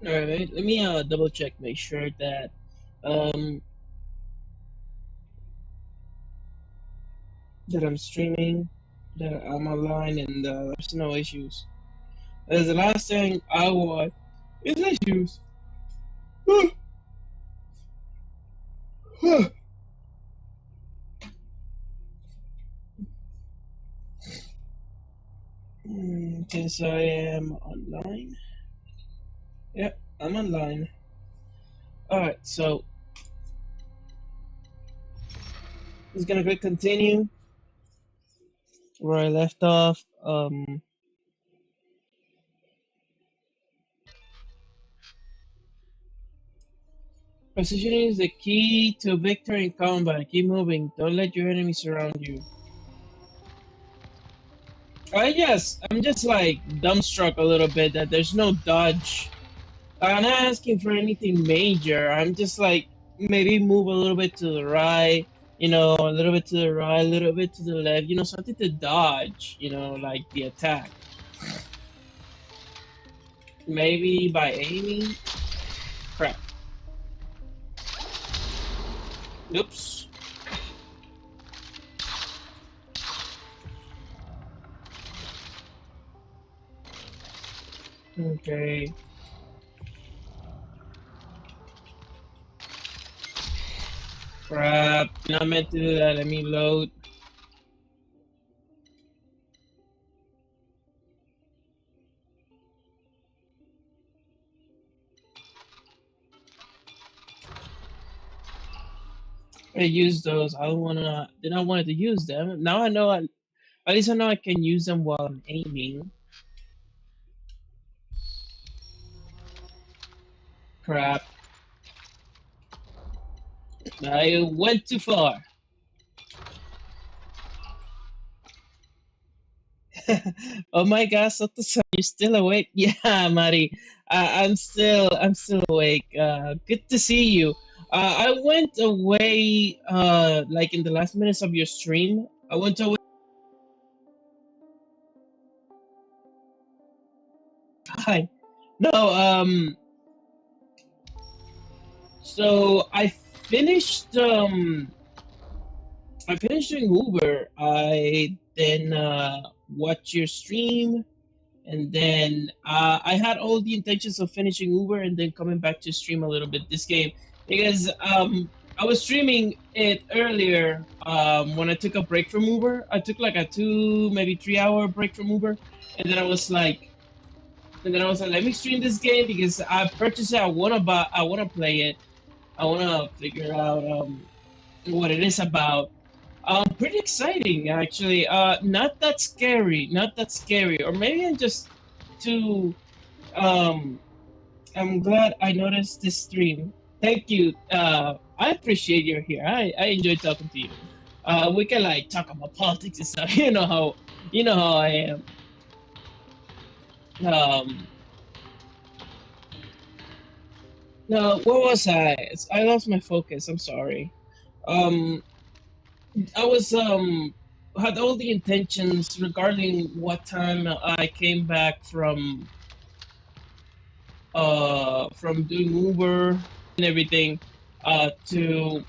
All right, let me double check, make sure that um that I'm streaming, that I'm online, and there's no issues. Because the last thing I want is issues. Because I am online. Yep, I'm online. Alright, so just gonna click continue where I left off. Positioning is the key to victory in combat. Keep moving. Don't let your enemies surround you. I'm just like dumbstruck a little bit that there's no dodge. I'm not asking for anything major. I'm just like maybe move a little bit to the right, a little bit to the right, a little bit to the left, something to dodge, like the attack. Maybe by aiming. Crap. Oops. Okay. Crap. Not meant to do that. Let me load. I use those. I don't wanna. Did not want to use them. Now I know. At least I know I can use them while I'm aiming. Crap. I went too far. Oh my gosh, Soto-san, you're still awake? Yeah, Mari. I'm still awake. Good to see you. I went away, like in the last minutes of your stream. I went away. Hi. No, so I finished doing Uber. I then watched your stream. And then I had all the intentions of finishing Uber and then coming back to stream a little bit this game because I was streaming it earlier when I took a break from Uber. I took like a 2 maybe 3 hour break from Uber, and then I was like, let me stream this game because I purchased it. I wanna play it. I wanna figure out what it is about. Pretty exciting actually. Not that scary, not that scary. Or maybe I'm just too. Um, I'm glad I noticed this stream. Thank you. I appreciate you're here. I enjoy talking to you. We can like talk about politics and stuff. You know how I am. Um, no, where was I? I lost my focus. I'm sorry. Um, I was had all the intentions regarding what time I came back from doing Uber and everything to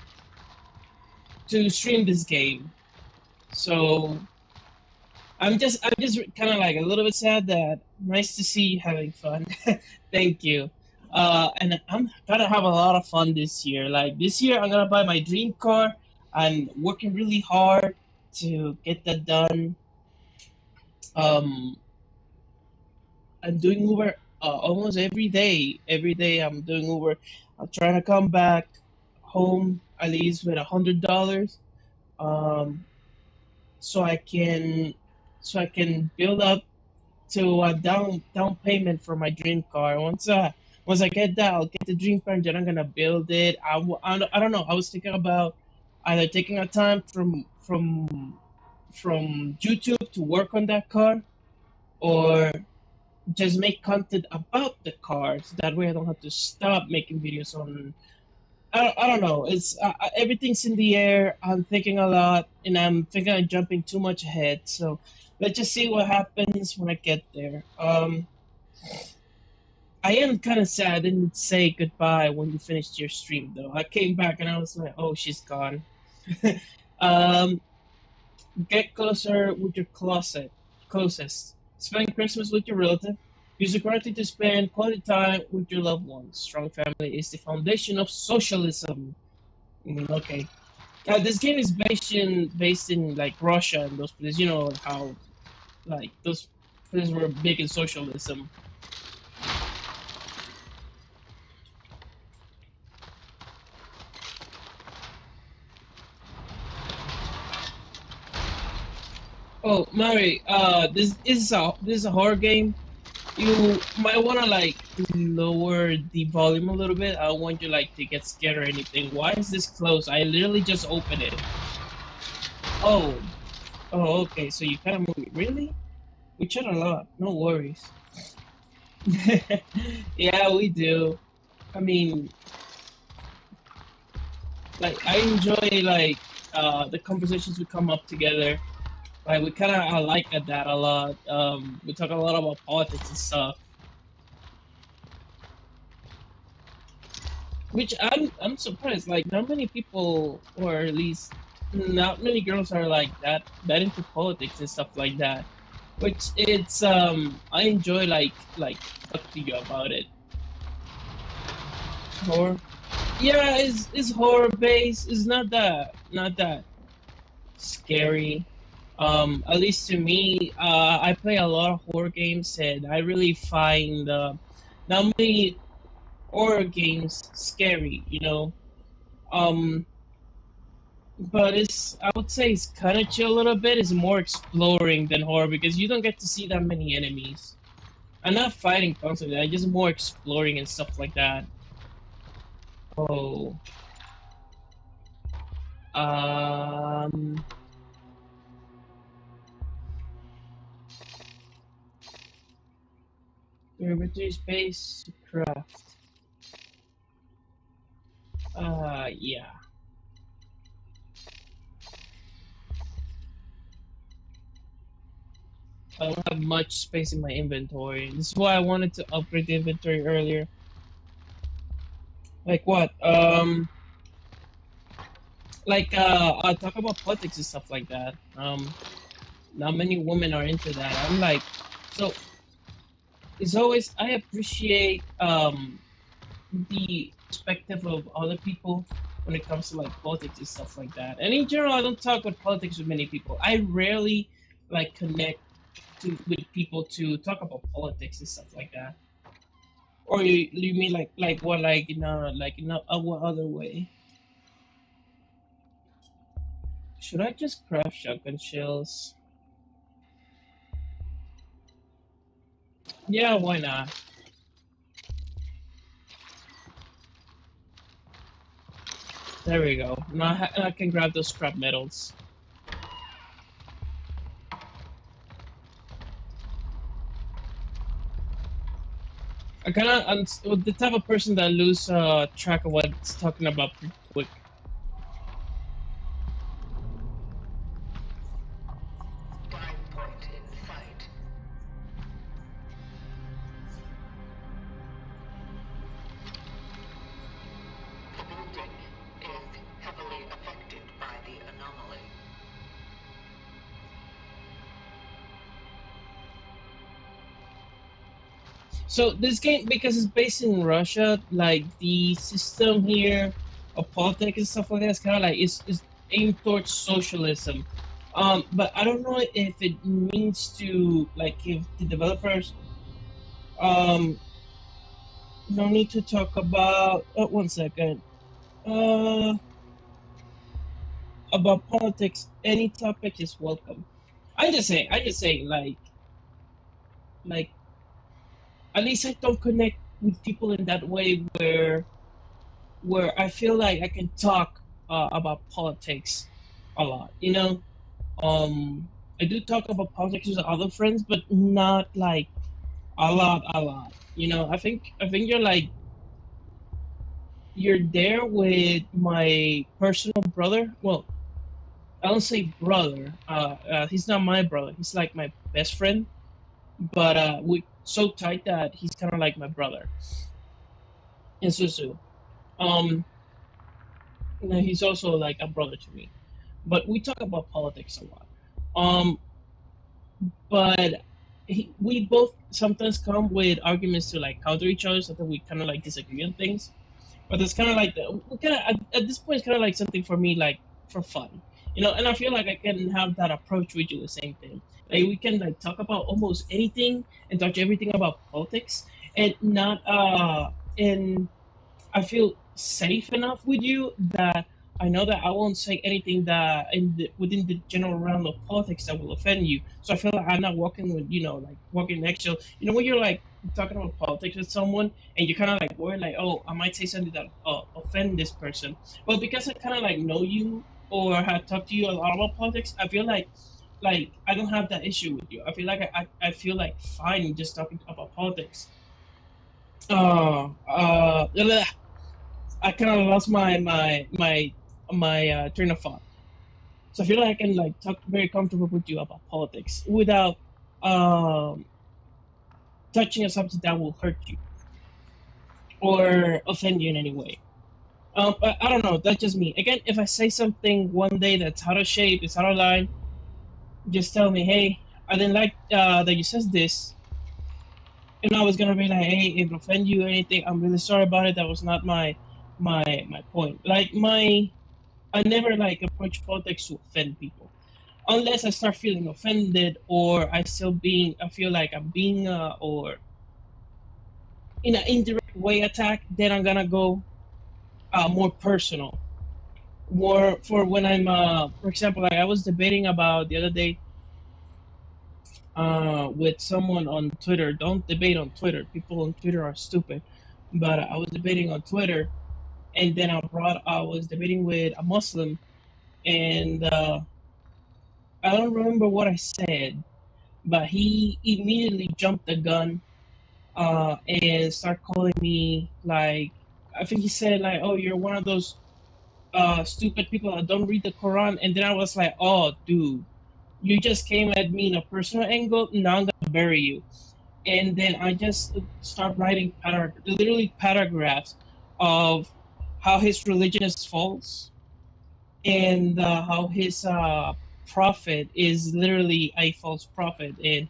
stream this game. So I'm just kind of like a little bit sad that nice to see you having fun. Thank you. And I'm gonna have a lot of fun this year. Like this year, I'm gonna buy my dream car. I'm working really hard to get that done. Um, I'm doing Uber almost every day. Every day I'm doing Uber. I'm trying to come back home at least with $100, um, so I can build up to a down payment for my dream car. Once I get that, I'll get the dream car and then I'm gonna build it. I don't know. I was thinking about either taking a time from YouTube to work on that car, or just make content about the cars. That way, I don't have to stop making videos on. I don't know. It's everything's in the air. I'm thinking a lot, and I'm thinking I'm jumping too much ahead. So let's just see what happens when I get there. I am kind of sad I didn't say goodbye when you finished your stream, though. I came back and I was like, oh, she's gone. um, get closer with your closest. Spend Christmas with your relative. Use the currency to spend quality time with your loved ones. Strong family is the foundation of socialism. Okay. This game is based in like Russia and those places. You know how like those places were big in socialism. Oh, Mary, this is a horror game. You might wanna like lower the volume a little bit. I don't want you like to get scared or anything. Why is this closed? I literally just opened it. Oh, oh, okay. So you kind of move it. Really? We chat a lot. No worries. Yeah, we do. I mean, like I enjoy like the conversations we come up together. Like we kind of I like that a lot. We talk a lot about politics and stuff, which I'm surprised. Like not many people, or at least not many girls, are like that into politics and stuff like that. Which it's I enjoy like talk to you about it. Horror, yeah, it's horror based. It's not that scary. At least to me, I play a lot of horror games, and I really find not many horror games scary, you know. Um, but I would say it's kind of chill a little bit. It's more exploring than horror because you don't get to see that many enemies. I'm not fighting constantly. I'm just more exploring and stuff like that. Oh, um, your inventory space to craft. Yeah. I don't have much space in my inventory. This is why I wanted to upgrade the inventory earlier. Like what? I talk about politics and stuff like that. Not many women are into that. I'm like, so it's always I appreciate the perspective of other people when it comes to like politics and stuff like that. And in general, I don't talk with politics with many people. I rarely like connect with people to talk about politics and stuff like that. Or you mean like what like in a what other way? Should I just craft shotgun shells? Yeah, why not? There we go. Now I can grab those scrap metals. I'm the type of person that lose track of what's talking about pretty quick. Dive point in sight. The building is heavily affected by the anomaly. So this game, because it's based in Russia, like the system here of politics and stuff like that, is kind of like it's aimed towards socialism. But I don't know if it means to like if the developers um no need to talk about. Oh, one second. Uh, about politics, any topic is welcome. I just say like at least I don't connect with people in that way where I feel like I can talk about politics a lot. You know, I do talk about politics with other friends, but not like a lot. You know, I think you're there with my personal brother. Well, I don't say brother. He's not my brother. He's like my best friend. But we so tight that he's kind of like my brother in Susu. Um, he's also like a brother to me. But we talk about politics a lot. Um, but we both sometimes come with arguments to like counter each other, so that we kind of like disagree on things. But it's kind of like we kind of at this point it's kind of like something for me, like for fun, And I feel like I can have that approach with you, the same thing. Like we can like talk about almost anything and touch everything about politics, and not in I feel safe enough with you that I know that I won't say anything that within the general realm of politics that will offend you. So I feel like I'm not walking with like walking next to when you're like talking about politics with someone and you're kind of like worried like, oh, I might say something that offend this person. Well, because I kind of like know you or have talked to you a lot about politics, I feel like I don't have that issue with you. I feel like I feel like fine just talking about politics. Ugh. I kind of lost my train of thought. So I feel like I can like talk very comfortable with you about politics without um, touching on something that will hurt you or offend you in any way. But I don't know. That's just me. Again, if I say something one day that's out of shape, it's out of line, just tell me, hey, I didn't like that you said this, and I was gonna be like, hey, if it offend you or anything, I'm really sorry about it. That was not my point. Like I never like approach politics to offend people, unless I start feeling offended or I feel like I'm being or in an indirect way attacked. Then I'm gonna go more personal, more for when I'm for example, like I was debating about the other day with someone on Twitter. Don't debate on Twitter. People on Twitter are stupid. But I was debating on Twitter, and then I was debating with a Muslim, and I don't remember what I said, but he immediately jumped the gun and started calling me like, I think he said like, "Oh, you're one of those stupid people that don't read the Quran." And then I was like, "Oh, dude, you just came at me in a personal angle. Now I'm gonna bury you." And then I just start writing literally paragraphs of how his religion is false, and how his prophet is literally a false prophet, and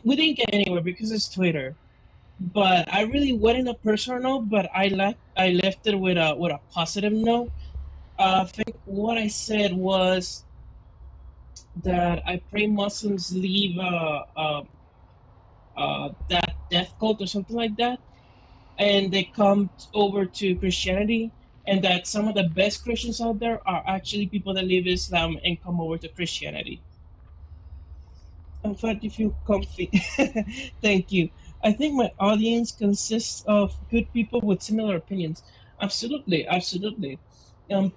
we didn't get anywhere because it's Twitter. But I really went in a personal note, but I left it with a positive note. I think what I said was that I pray Muslims leave that death cult or something like that, and they come over to Christianity, and that some of the best Christians out there are actually people that leave Islam and come over to Christianity. I'm glad you feel comfy. Thank you. I think my audience consists of good people with similar opinions. Absolutely, absolutely. Um,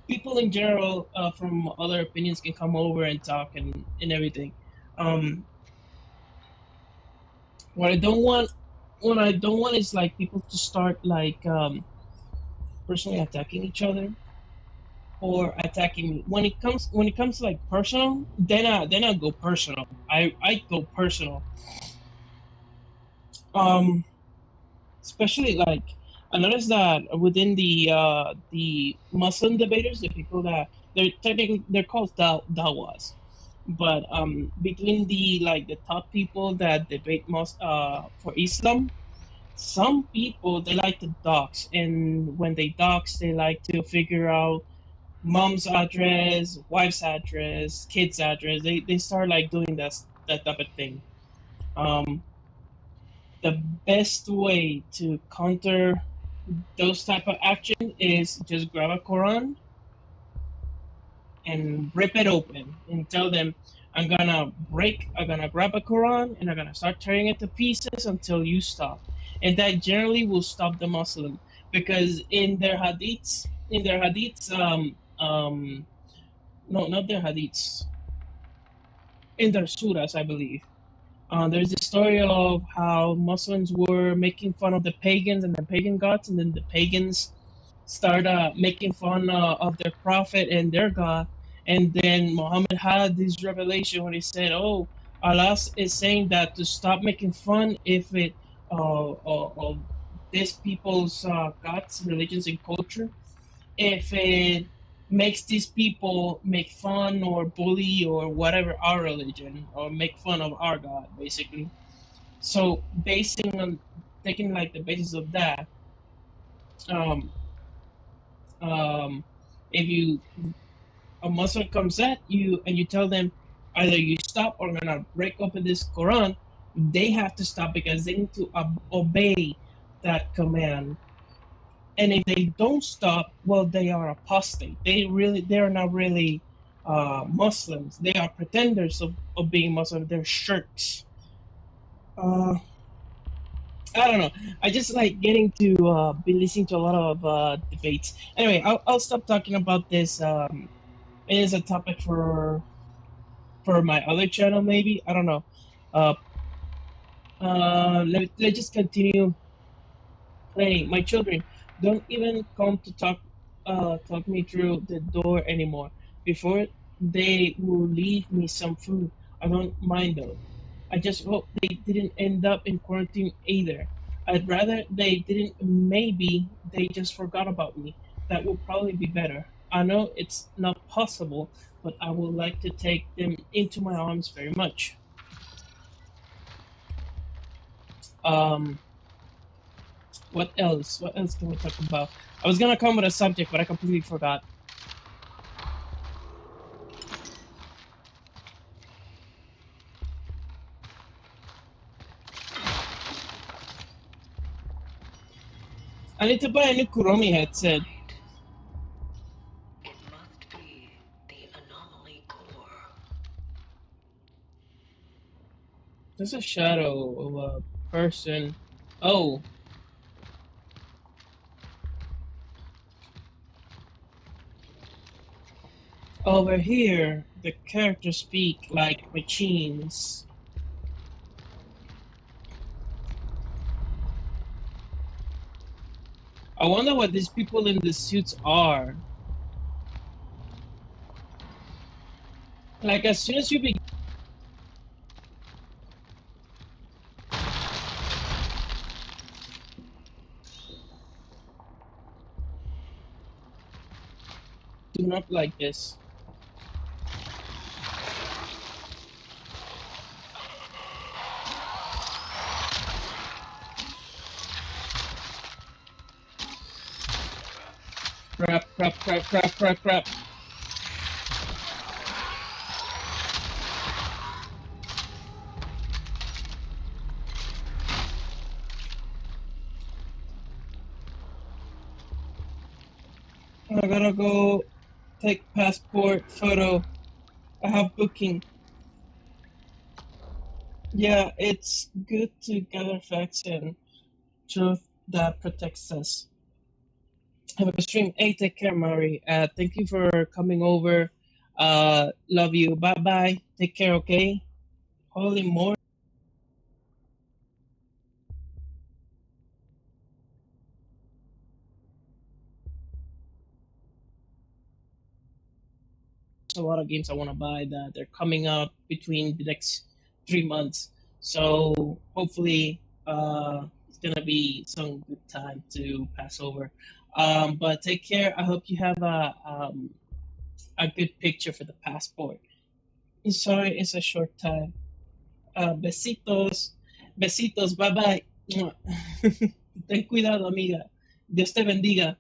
People in general from other opinions can come over and talk and everything. Um, what I don't want, what I don't want is like people to start like personally attacking each other or attacking me. When it comes to like personal, then I go personal. I go personal. Um, Especially like I noticed that within the Muslim debaters, the people that they're called dawas, but between the top people that debate most for Islam, some people they like to dox, and when they dox, they like to figure out mom's address, wife's address, kid's address. They start like doing that type of thing. Um, the best way to counter those type of action is just grab a Quran and rip it open and tell them, I'm gonna grab a Quran and I'm gonna start tearing it to pieces until you stop. And that generally will stop the Muslim, because in their hadiths, no, not their hadiths, in their surahs, I believe. There's a story of how Muslims were making fun of the pagans and the pagan gods, and then the pagans start making fun of their prophet and their God. And then Muhammad had this revelation when he said, "Oh, Allah is saying that to stop making fun if it of these people's gods, religions, and culture. If it makes these people make fun or bully or whatever our religion or make fun of our God, basically. So basing on taking like the basis of that, um, um, if you a Muslim comes at you and you tell them either you stop or I'm gonna break open this Quran, they have to stop because they need to obey that command. And if they don't stop, well, they are apostate. They're not really Muslims. They are pretenders of being Muslim. They're shirks. Uh, I don't know. I just like getting to be listening to a lot of debates. Anyway, I'll stop talking about this. It is a topic for my other channel, maybe. I don't know. Uh, let's just continue playing. My children don't even come to talk me through the door anymore. Before they will leave me some food. I don't mind though. I just hope they didn't end up in quarantine either. I'd rather they didn't. Maybe they just forgot about me. That would probably be better. I know it's not possible, but I would like to take them into my arms very much. Um, what else? What else can we talk about? I was gonna come with a subject, but I completely forgot. I need to buy a new Kuromi headset. Right. It must be the anomaly core. There's a shadow of a person. Oh, over here, the characters speak like machines. I wonder what these people in the suits are. Like, as soon as you begin, do not like this. Crap, crap, crap, crap, crap, crap. I gotta go take passport photo. I have booking. Yeah, it's good to gather facts and truth that protects us. Have a good stream. Hey, take care, Mari. Thank you for coming over. Love you. Bye bye. Take care, okay? Holy more. A lot of games I want to buy that they're coming up between the next 3 months. So hopefully, it's gonna be some good time to pass over. But take care. I hope you have a good picture for the passport. Sorry, it's a short time. Besitos, besitos, bye bye. Ten cuidado, amiga. Dios te bendiga.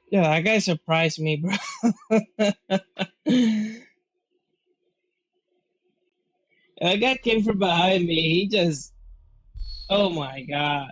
Yeah, that guy surprised me, bro. That guy came from behind me. He just, oh my god.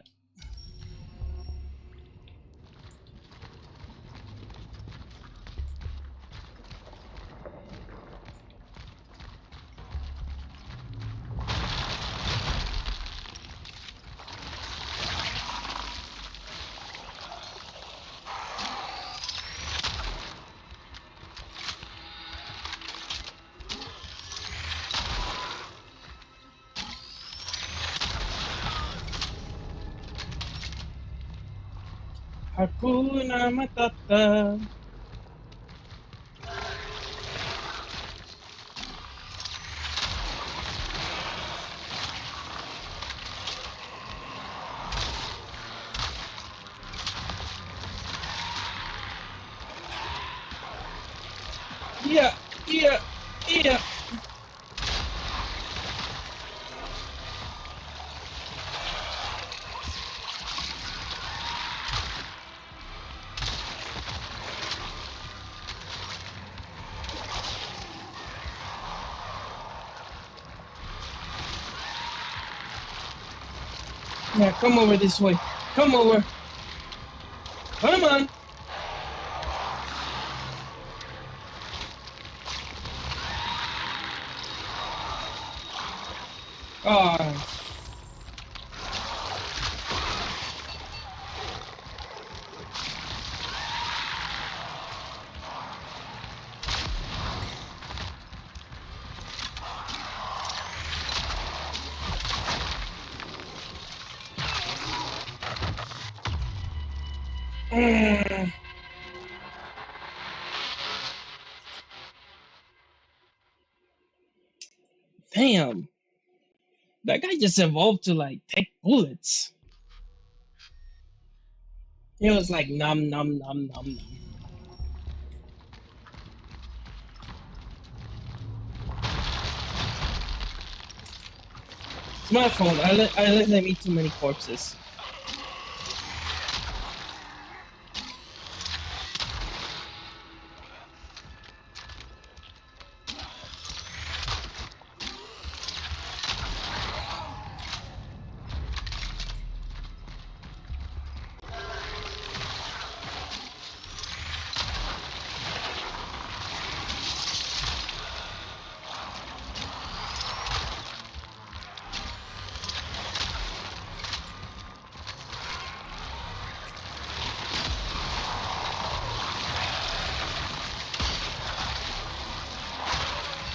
Hakuna Matata. Yeah, yeah, yeah. Yeah, come over this way. Come over. Come on. Oh, mm, damn. That guy just evolved to like take bullets. He was like num num num num num. It's my fault. I let them eat too many corpses.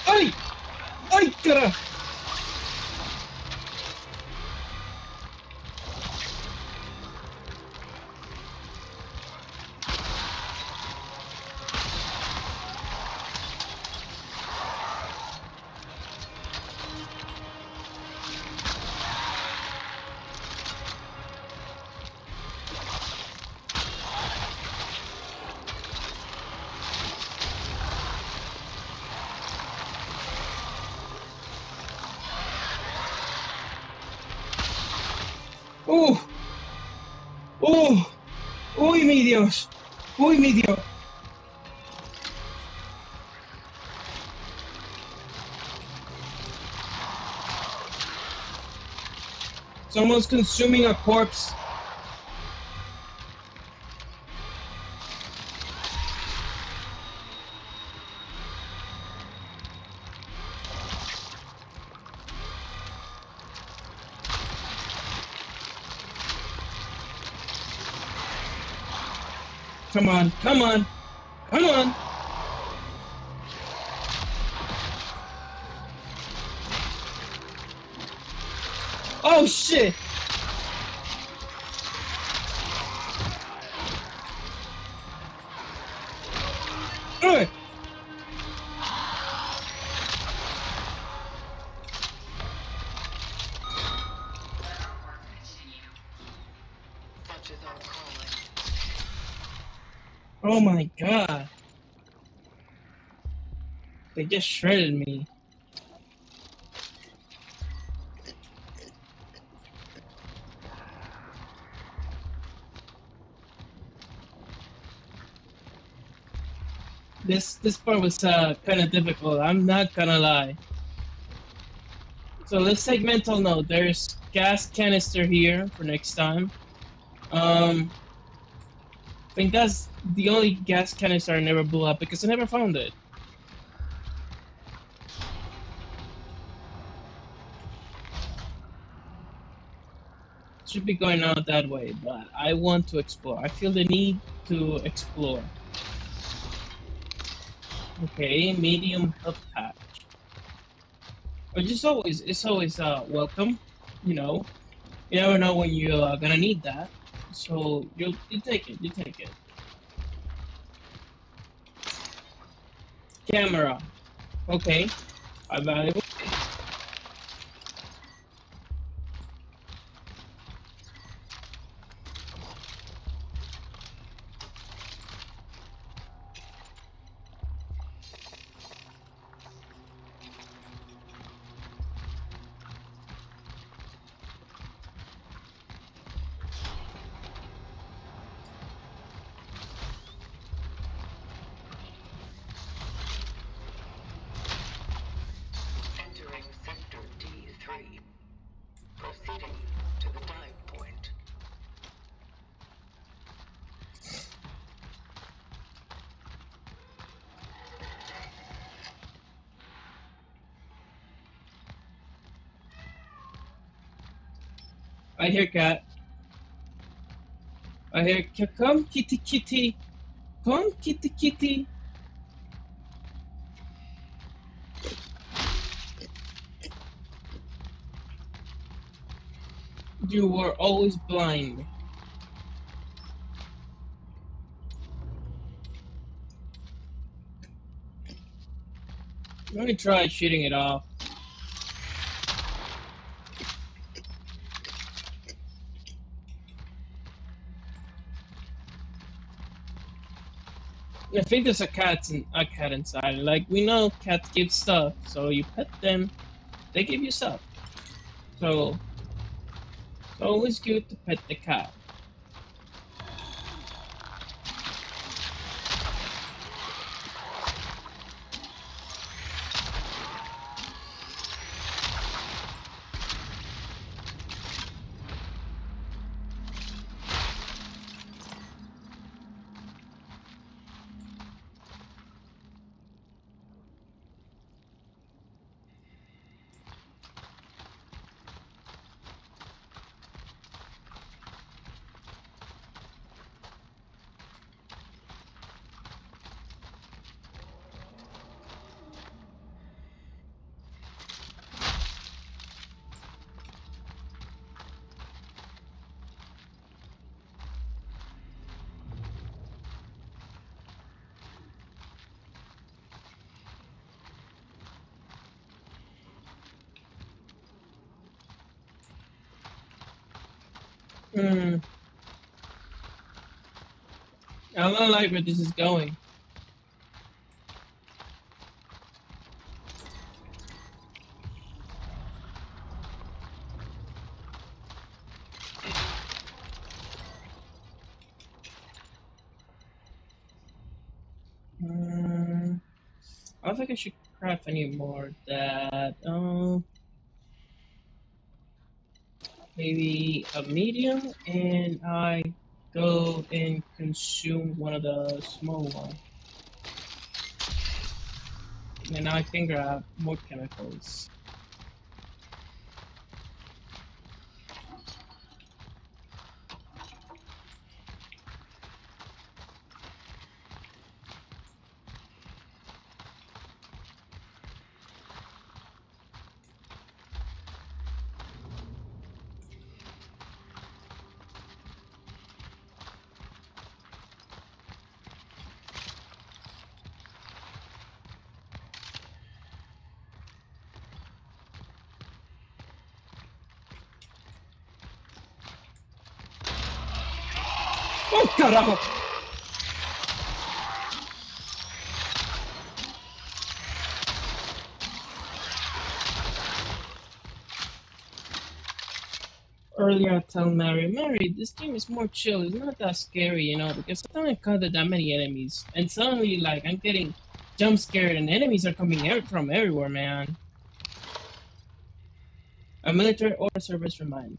Ay! Ay, cara! ¡Uh! ¡Uh! ¡Uy, mi Dios! ¡Uy, mi Dios! Someone's consuming a corpse. Come on, come on, come on! Oh shit! Ugh. Such is our calling. Oh my god. They just shredded me. This part was kind of difficult. I'm not gonna lie. So let's take mental note. There's gas canister here for next time. I think that's the only gas canister I never blew up because I never found it. Should be going out that way, but I want to explore. I feel the need to explore. Okay, medium health pack. Which is always, it's always welcome. You know, you never know when you're gonna need that. So you take it, you take it. Camera. Okay, valuable. Entering Sector D3. Proceeding to the dive point. I hear cat. I hear come kitty kitty. Come kitty kitty. You were always blind. Let me try shooting it off. I think there's a cat inside. Like we know cats give stuff, so you pet them, they give you stuff. So it's always good to pet the cat. Hmm. I don't like where this is going. I don't think I should craft any more of that. Maybe a medium, and I go and consume one of the small ones. And now I can grab more chemicals. ¡Oh, carajo! Earlier I tell Mary, this game is more chill. It's not that scary, you know, because I don't encounter that many enemies, and suddenly like I'm getting jump scared, and enemies are coming from everywhere, man. A military order service remind.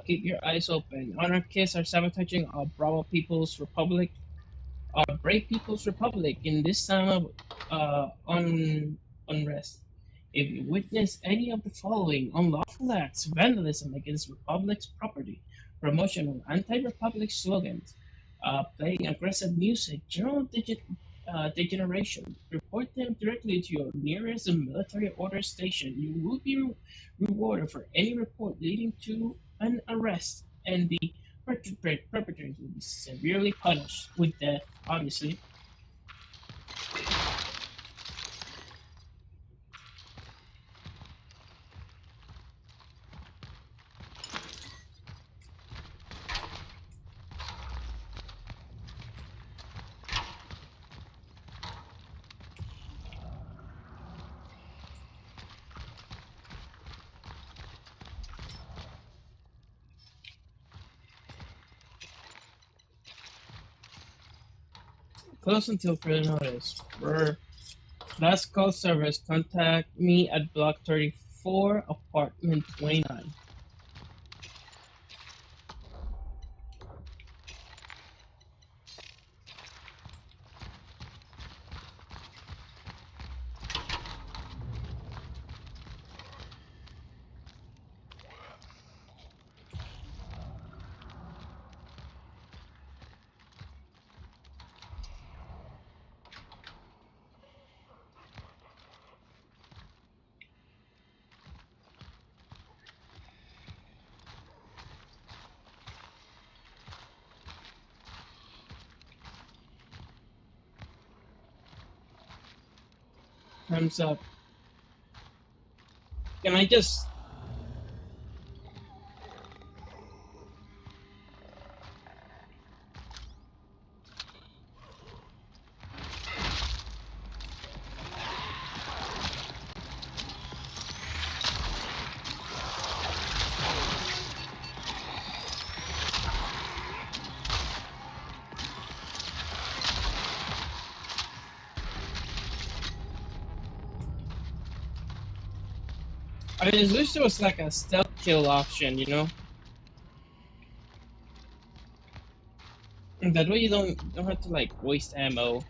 Keep your eyes open. Anarchists are sabotaging our Bravo People's Republic, our Brave People's Republic in this time of unrest. If you witness any of the following unlawful acts, vandalism against Republic's property, promotion of anti-Republic slogans, playing aggressive music, general degeneration, report them directly to your nearest military order station. You will be rewarded for any report leading to an arrest, and the perpetrators will be severely punished with death, obviously. Close until further notice. For last call service, contact me at block 34, apartment 29. Time's up. Can I just... I just wish there was like a stealth kill option, you know? And that way you don't have to like waste ammo.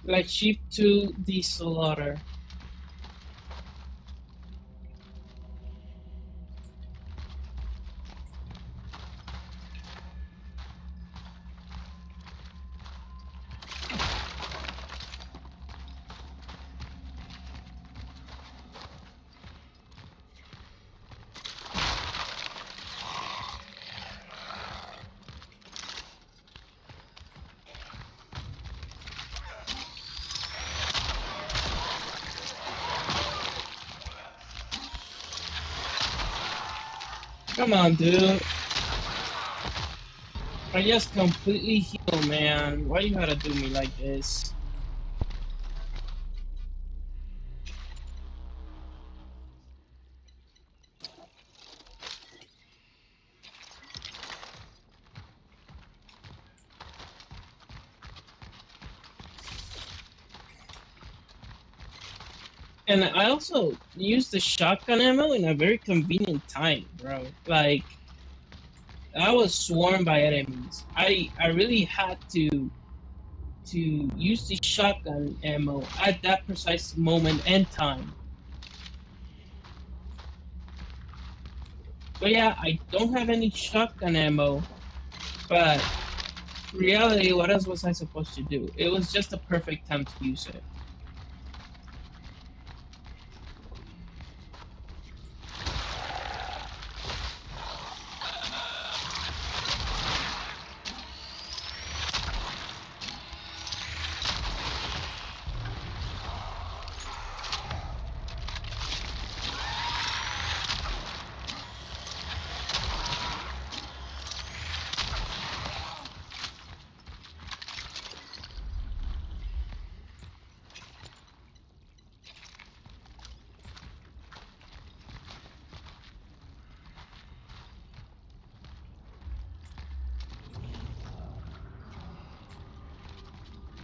Like sheep to the slaughter. Come on, dude. I just completely heal, man. Why you gotta do me like this? And I also used the shotgun ammo in a very convenient time, bro. Like, I was swarmed by enemies. I really had to use the shotgun ammo at that precise moment and time. But yeah, I don't have any shotgun ammo, but reality, what else was I supposed to do? It was just the perfect time to use it.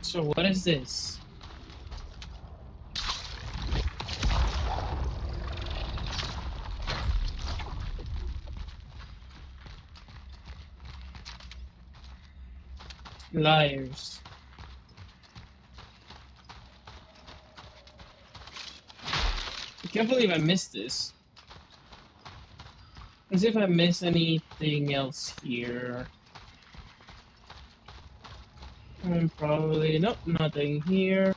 So what is this? Liars. I can't believe I missed this. As if I miss anything else here. Probably nope, nothing here.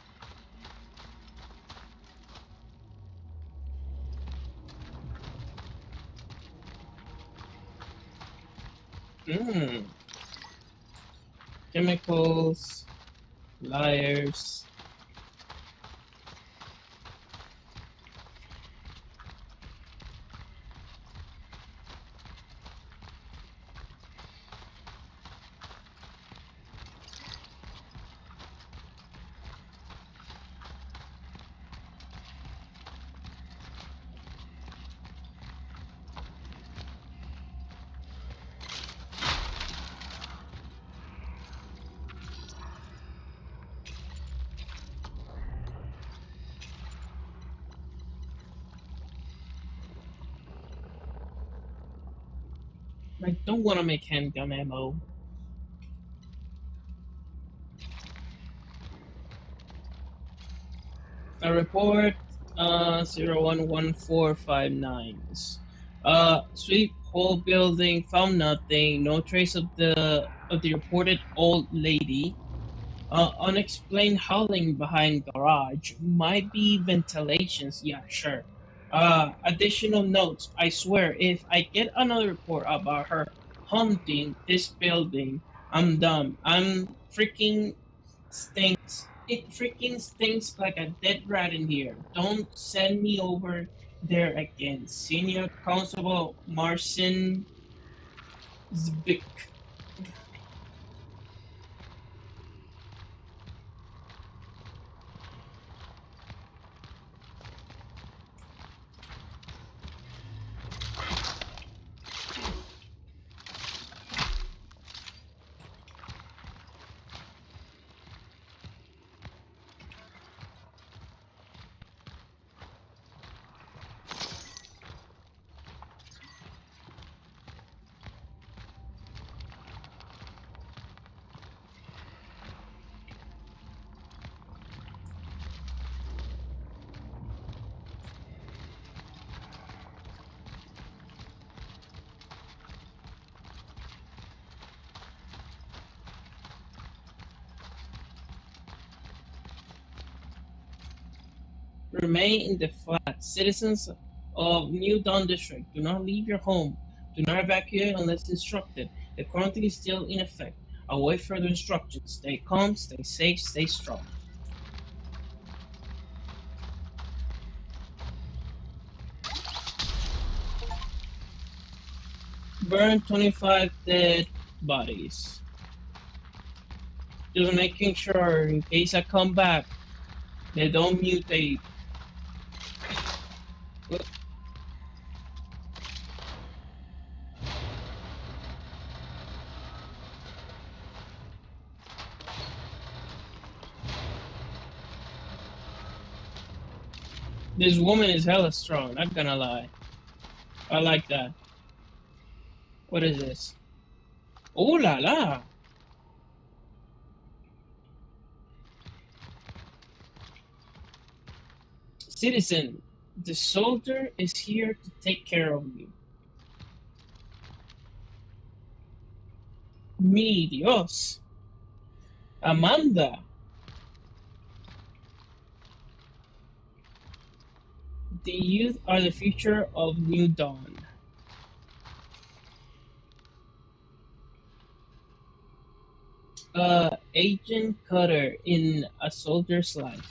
Hmm. Chemicals, liars. I don't want to make handgun ammo. A report 011459. Sweep whole building, found nothing, no trace of the reported old lady. Unexplained howling behind garage. Might be ventilations, yeah, sure. Additional notes. I swear, if I get another report about her haunting this building, I'm done. I'm freaking stinks. It freaking stinks like a dead rat in here. Don't send me over there again. Senior Constable Marcin Zbik. Remain in the flat. Citizens of New Dawn District, do not leave your home. Do not evacuate unless instructed. The quarantine is still in effect. Await further instructions. Stay calm, stay safe, stay strong. Burn 25 dead bodies. Just making sure in case I come back, they don't mutate. This woman is hella strong, not gonna lie. I like that. What is this? Oh la la! Citizen, the soldier is here to take care of you. Mi Dios. Amanda. The youth are the future of New Dawn. Agent Cutter in A Soldier's Life.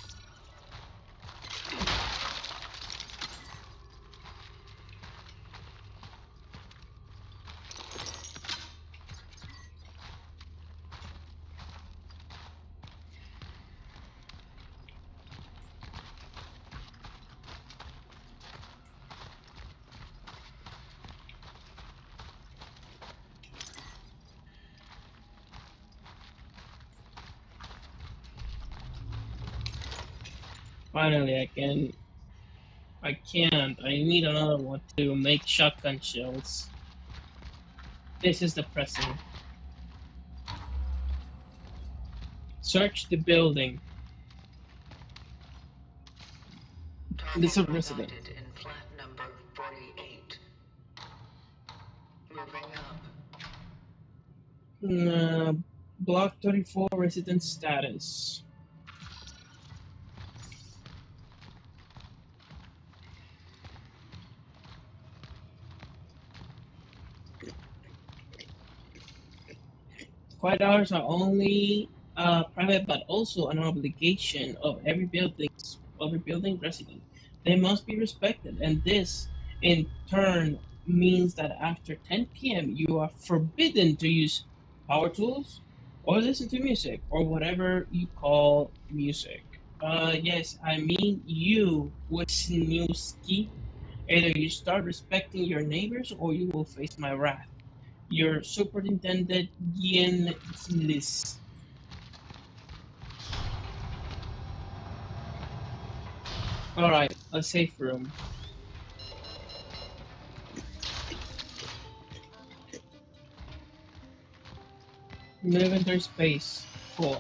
Finally, I can. I can't. I need another one to make shotgun shells. This is depressing. Search the building. This is a Target resident. resided in flat number 48. Moving up. Block 34 resident status. Quiet hours are only private, but also an obligation of every building resident. They must be respected, and this, in turn, means that after 10 p.m. you are forbidden to use power tools or listen to music or whatever you call music. Yes, I mean you, Wisniewski. Either you start respecting your neighbors or you will face my wrath. Your superintendent, Yin Zlis. Alright, a safe room. Inventory space 4.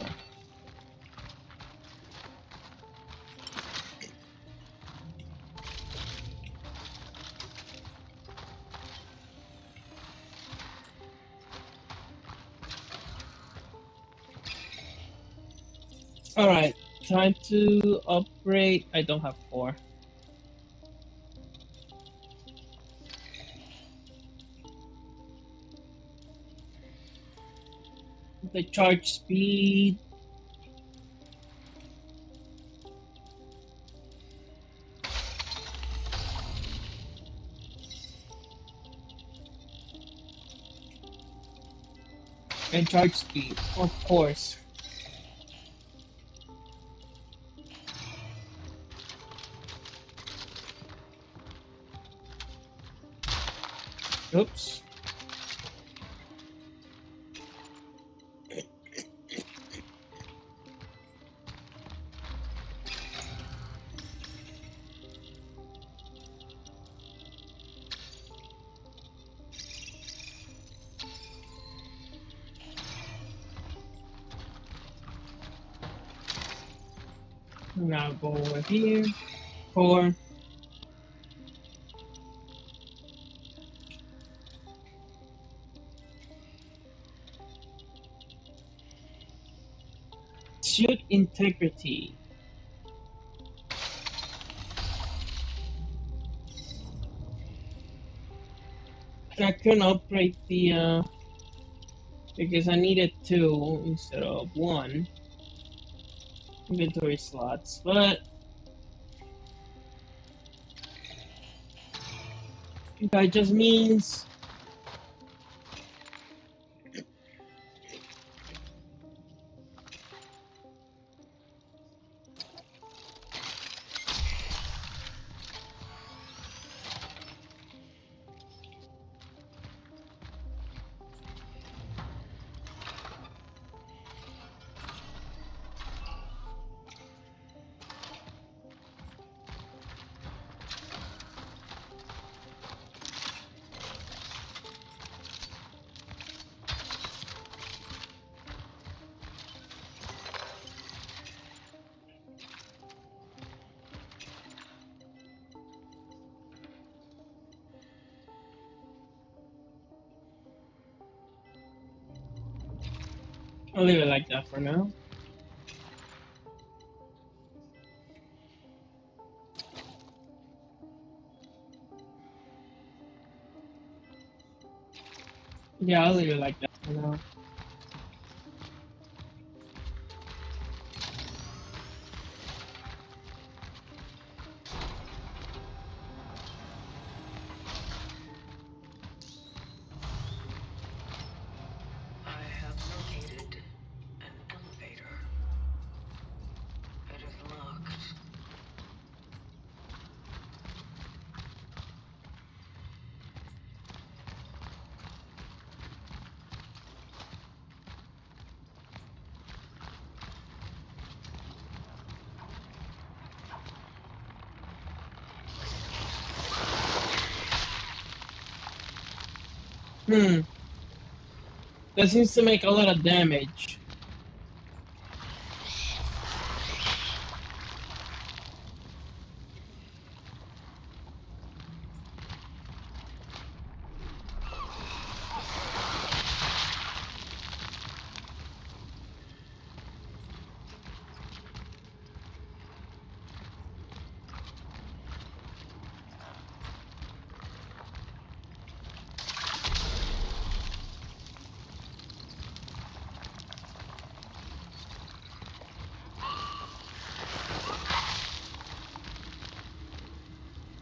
Alright, time to upgrade. I don't have 4. The charge speed. And charge speed, of course. Oops. Now go over here. 4. Suit integrity. I couldn't upgrade the because I needed 2 instead of 1 inventory slots, but that just means I'll leave it like that for now. Yeah, I'll leave it like that for now. I have located an elevator. It is locked. Hmm, that seems to make a lot of damage.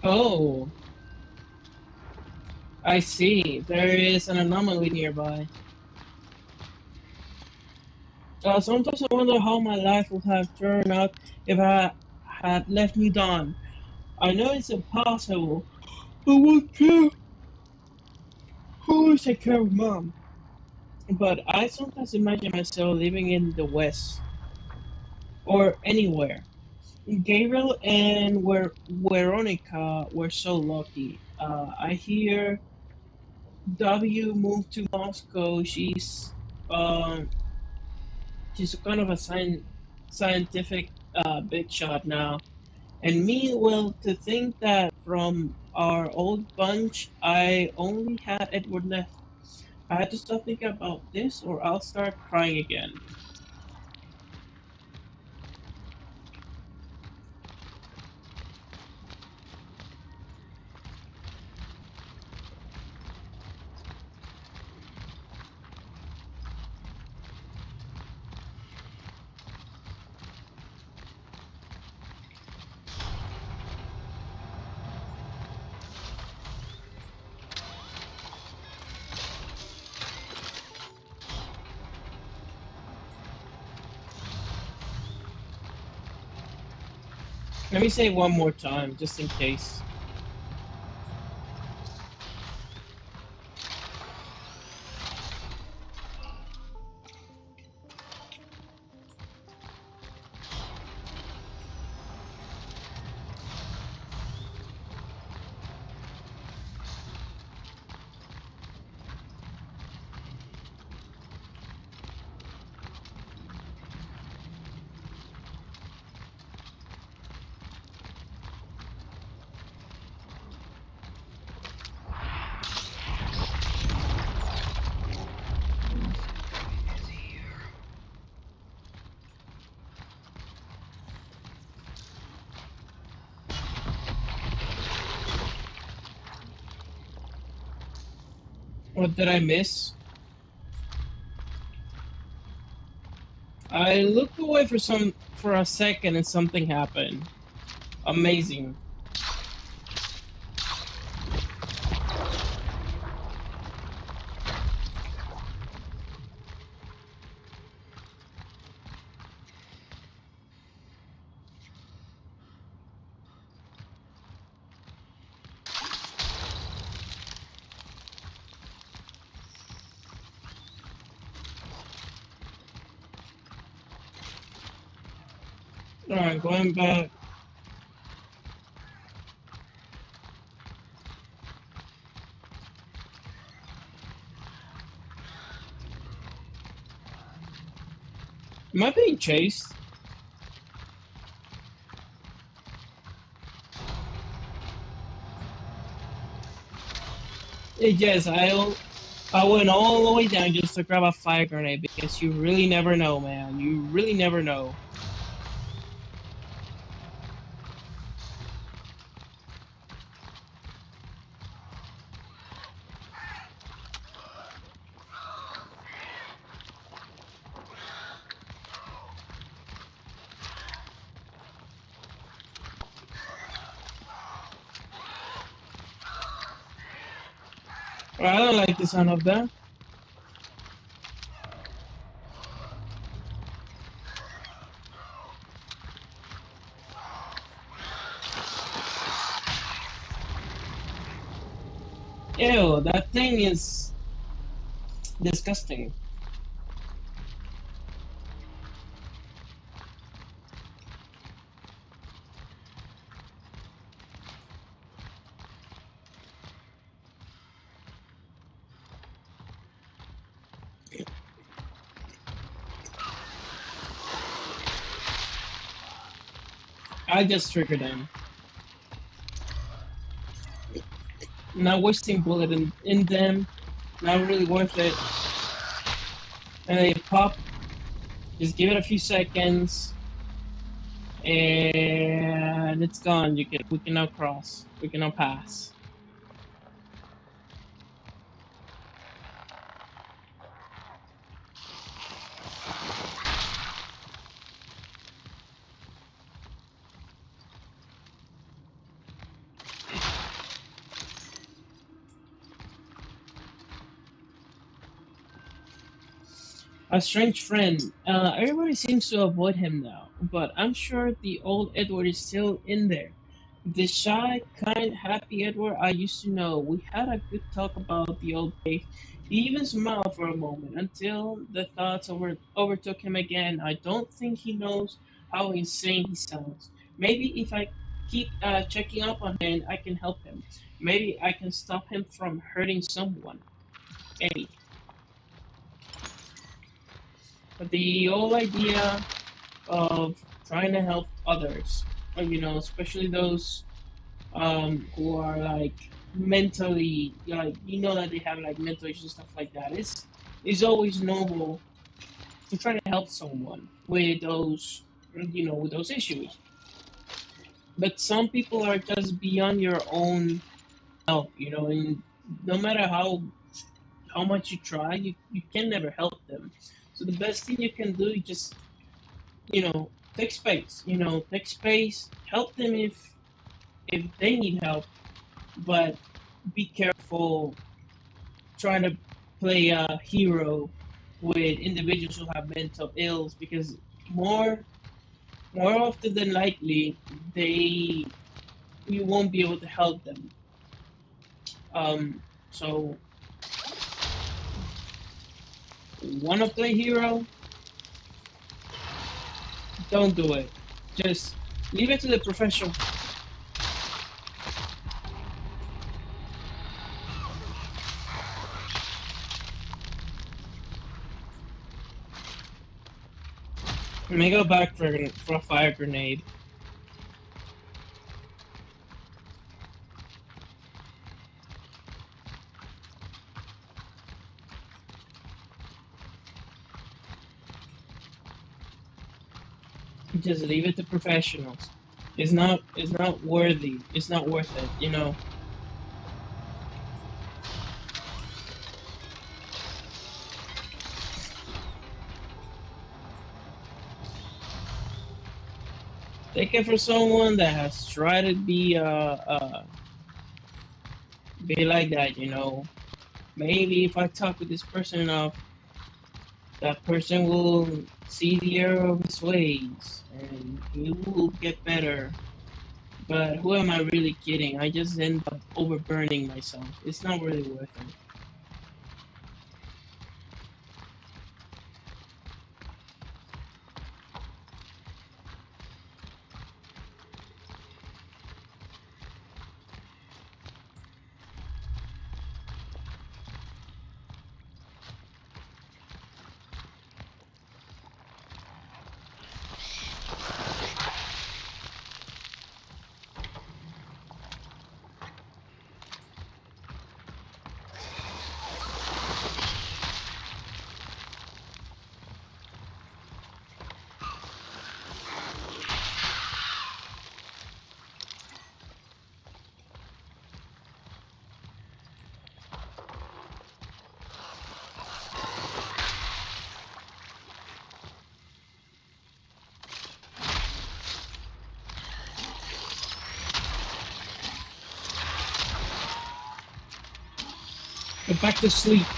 Oh, I see. There is an anomaly nearby. Sometimes I wonder how my life would have turned out if I had left New Dawn. I know it's impossible, but what care? Who will take care of Mom? But I sometimes imagine myself living in the West or anywhere. Gabriel and Veronica were so lucky. I hear W moved to Moscow. Um, she's kind of a scientific big shot now. And me, well, to think that from our old bunch, I only had Edward left. I had to stop thinking about this, or I'll start crying again. Let me say it one more time, just in case. Is here. What did I miss? I looked away for a second and something happened. Amazing. Alright, going back. Am I being chased? Yes, I went all the way down just to grab a fire grenade because you really never know, man. You really never know. I don't like the sound of that. Ew, that thing is disgusting. I just triggered them. Not wasting bullet in them. Not really worth it. And they pop. Just give it a few seconds, and it's gone. We can now cross. We can now pass. A strange friend. Everybody seems to avoid him now, but I'm sure the old Edward is still in there. The shy, kind, happy Edward I used to know. We had a good talk about the old days. He even smiled for a moment until the thoughts overtook him again. I don't think he knows how insane he sounds. Maybe if I keep checking up on him, I can help him. Maybe I can stop him from hurting someone. Maybe. But the whole idea of trying to help others, especially those who are like mentally, like that they have like mental issues and stuff like that. It's always noble to try to help someone with those, with those issues. But some people are just beyond your own help, and no matter how much you try, you can never help them. So the best thing you can do is just take space. Take space. Help them if they need help, but be careful trying to play a hero with individuals who have mental ills because more more often than likely they you won't be able to help them. So wanna play hero? Don't do it. Just leave it to the professional. Let me go back for a fire grenade. Just leave it to professionals. It's not worthy. It's not worth it. Take it for someone that has tried to be like that. Maybe if I talk with this person enough, that person will see the error of his ways and he will get better. But who am I really kidding? I just end up overburning myself. It's not really worth it. Go back to sleep.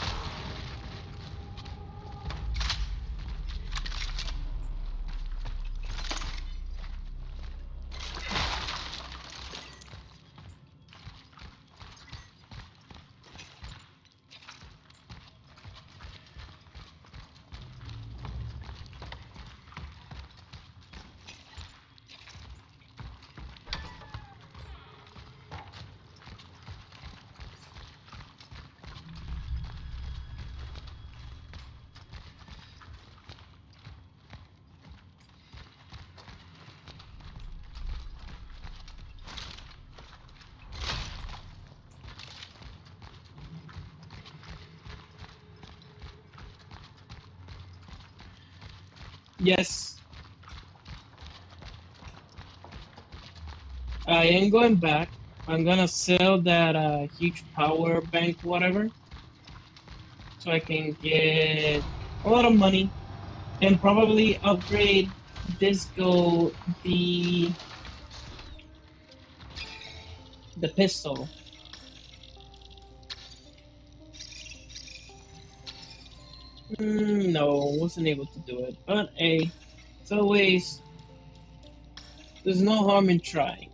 Yes, I am going back. I'm gonna sell that huge power bank, whatever, so I can get a lot of money and probably upgrade Disco the pistol. No, wasn't able to do it. But hey, it's always there's no harm in trying.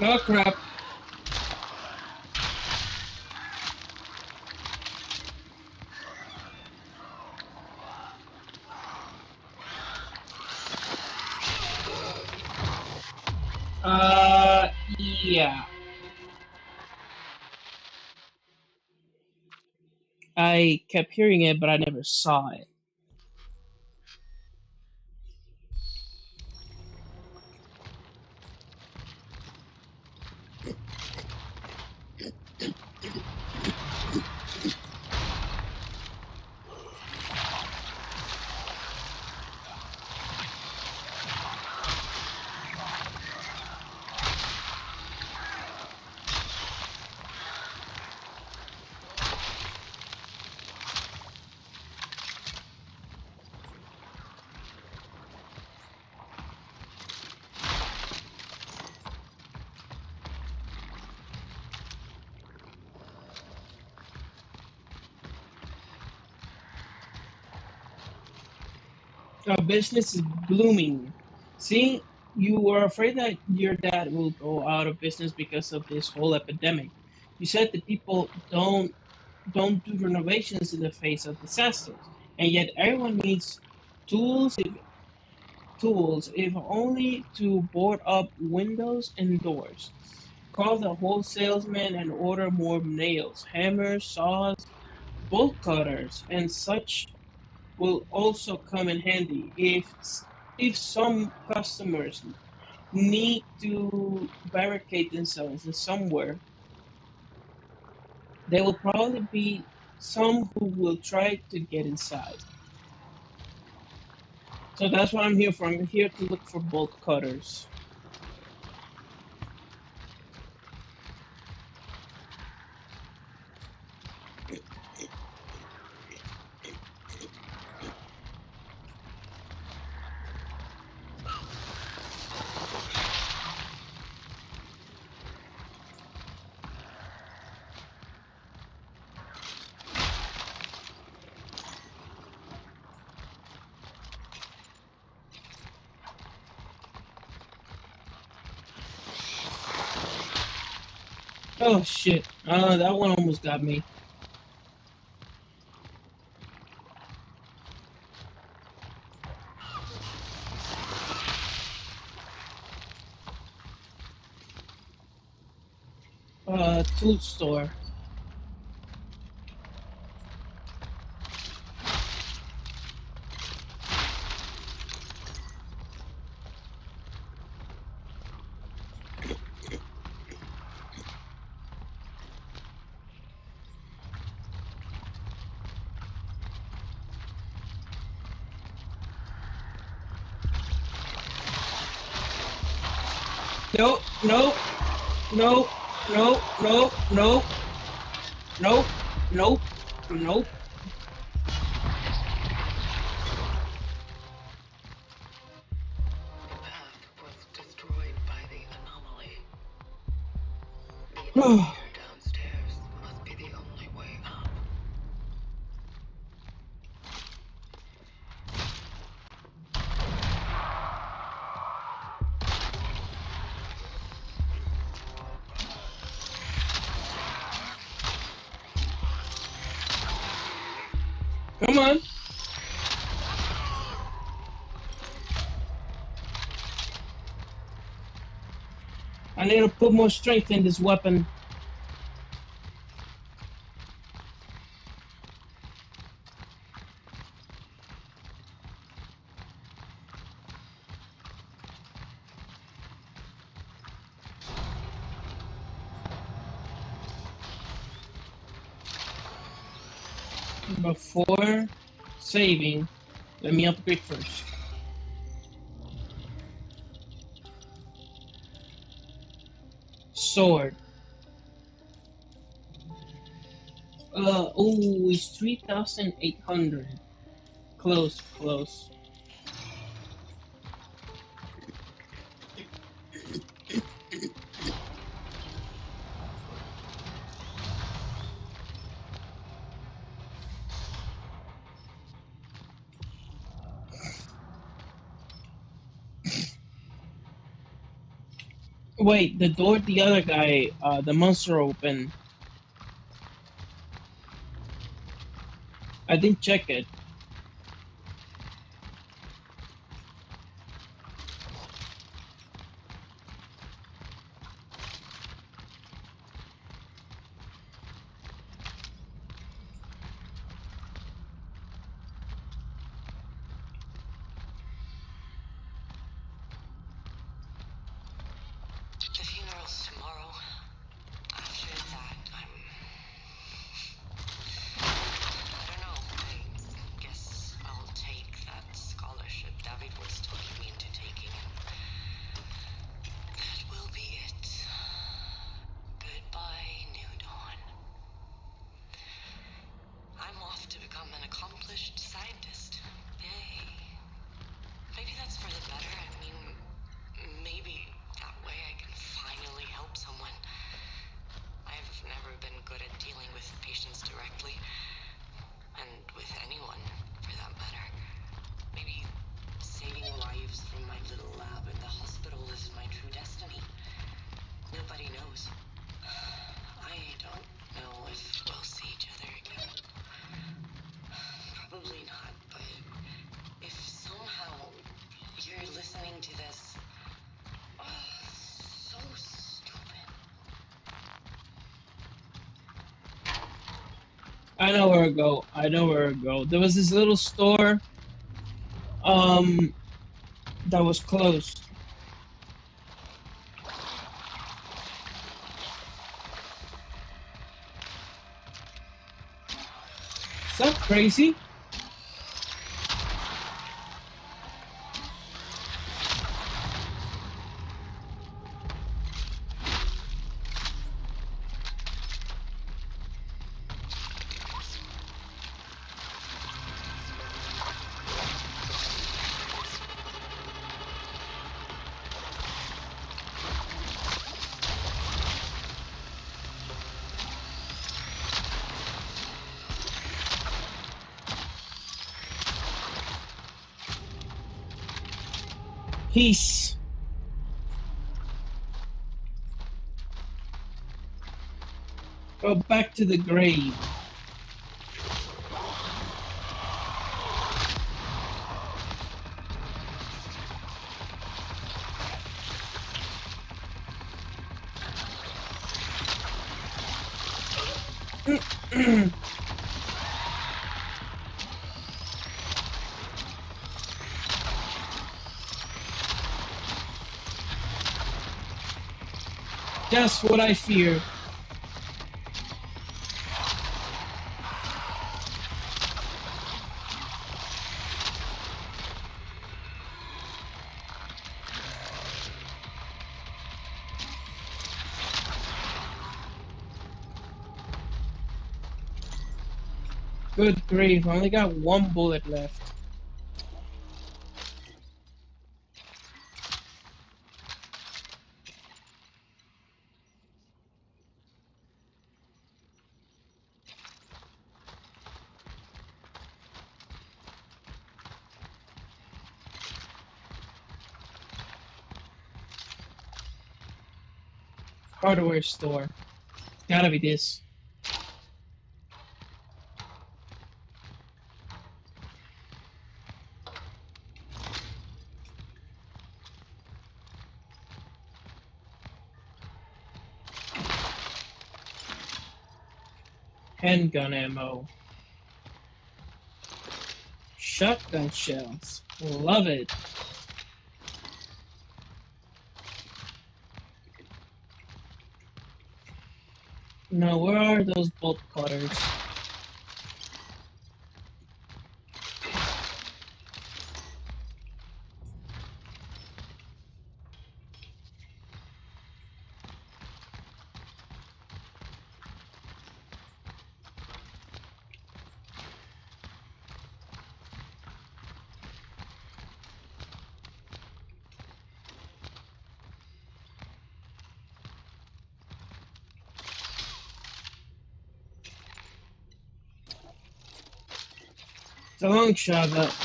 Oh crap. Uh, yeah. I kept hearing it, but I never saw it. Our business is blooming. See, you were afraid that your dad will go out of business because of this whole epidemic. You said that people don't do renovations in the face of disasters, and yet everyone needs tools. If only to board up windows and doors. Call the wholesalesman and order more nails, hammers, saws, bolt cutters, and such will also come in handy if some customers need to barricade themselves in somewhere. There will probably be some who will try to get inside. So that's what I'm here for. I'm here to look for bolt cutters. Oh shit! That one almost got me. Tool store. No, no, no, no, no, no, no, no, no. The path was destroyed by the anomaly. The elevator downstairs must be the only way up. Come on. I need to put more strength in this weapon. Before saving, let me upgrade first. Sword. Oh, it's 3,800. Close, close. Wait, the door the other guy, the monster opened. I didn't check it. The funeral's tomorrow. After that, I don't know. I guess I'll take that scholarship David was talking me into taking, and that will be it. Goodbye, New Dawn. I'm off to become an accomplished scientist. Yay. Maybe that's for the better. I mean, maybe that way I can finally help someone. I've never been good at dealing with patients directly, and with anyone, for that matter. Maybe saving lives from my little lab in the hospital is my true destiny. Nobody knows. I don't know if we'll see each other again. Probably not, but if somehow you're listening to this, so stupid. I know where to go. I know where to go. There was this little store, that was closed. Is that crazy? Peace. Go back to the grave. Just what I feared. Good grief, I only got one bullet left. Hardware store. Gotta be this. Handgun ammo. Shotgun shells. Love it. Now, where are those bolt cutters? It's a long shot, but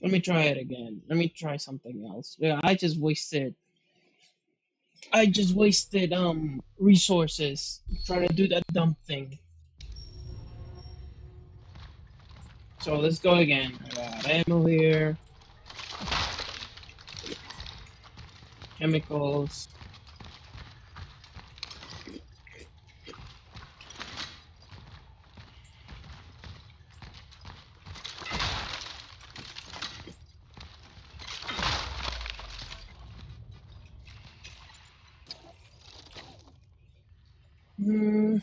let me try it again. Let me try something else. Yeah, I just wasted resources trying to do that dumb thing. So let's go again. I got ammo here, chemicals. Mhm.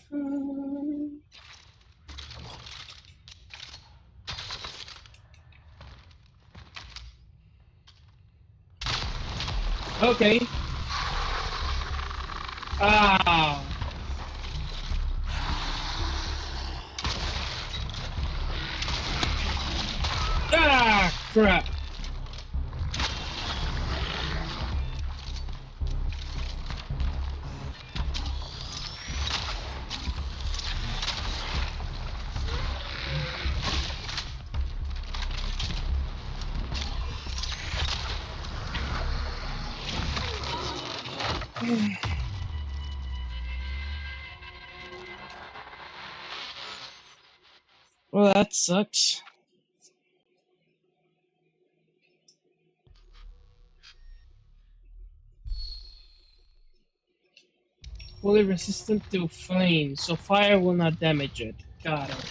Okay. Ah. Ah, crap. Well, that sucks. Fully resistant to flames, so fire will not damage it. Got it.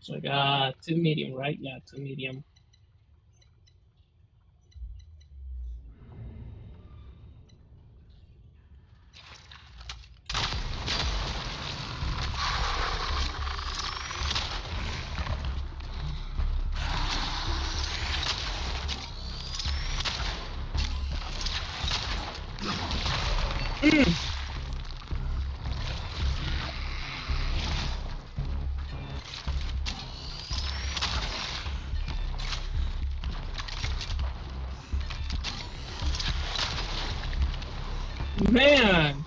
So I got two medium, right? Yeah, two medium. Man!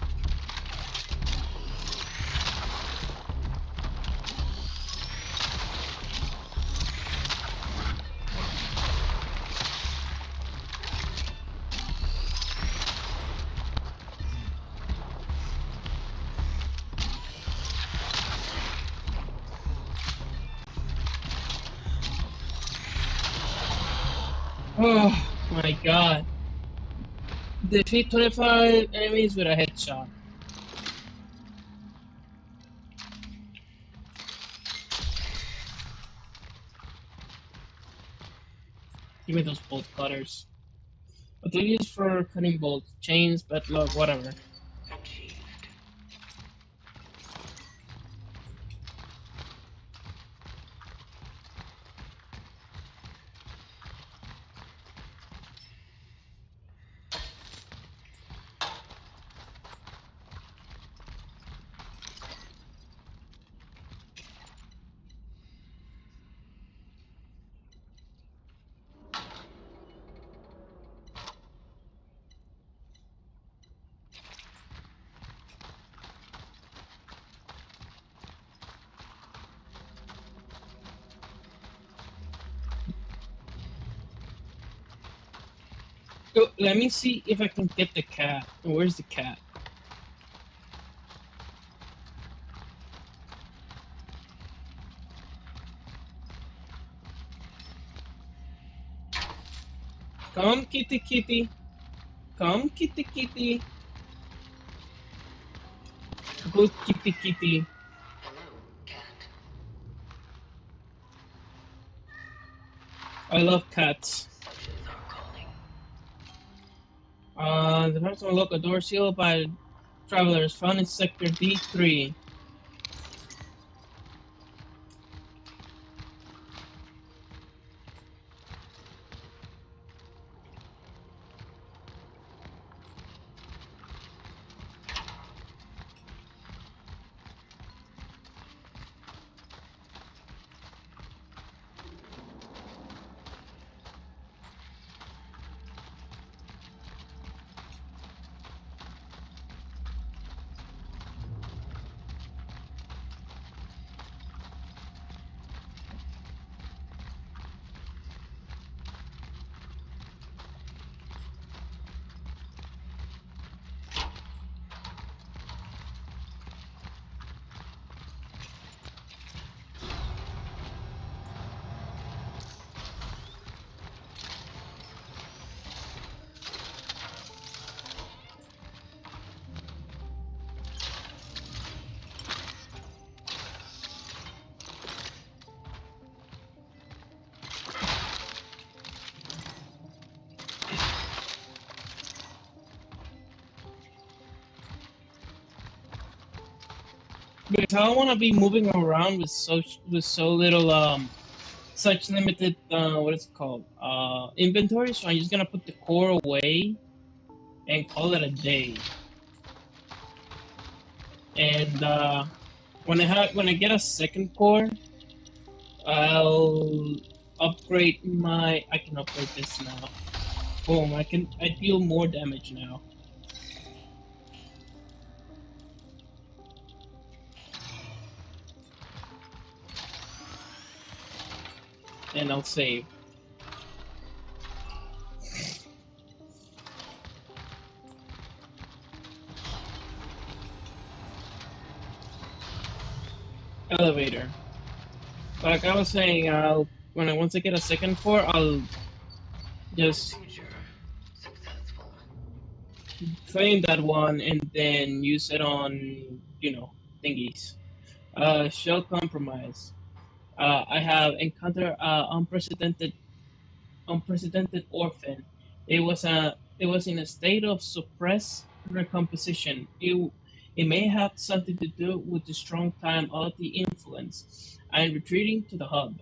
Oh my god. Defeat 25 enemies with a headshot. Give me those bolt cutters. What do you use for cutting bolts? Chains, bedlock, whatever. Achieved. Oh, let me see if I can get the cat. Where's the cat? Come, kitty kitty. Come, kitty kitty. Good kitty kitty. Hello, cat. I love cats. Such is our calling. The first one look, a door sealed by travelers found in sector D3. Because I don't want to be moving around with so little such limited what is it called inventory. So I'm just gonna put the core away and call it a day. And when I get a second core, I'll upgrade my. I can upgrade this now. Boom! I deal more damage now. And I'll save. Elevator. Like I was saying, once I get a second core, I'll just Procedure successful. claim that one and then use it on thingies. Shell compromise. I have encountered unprecedented orphan. It was in a state of suppressed recomposition. It may have something to do with the strong time of the influence. I am retreating to the hub.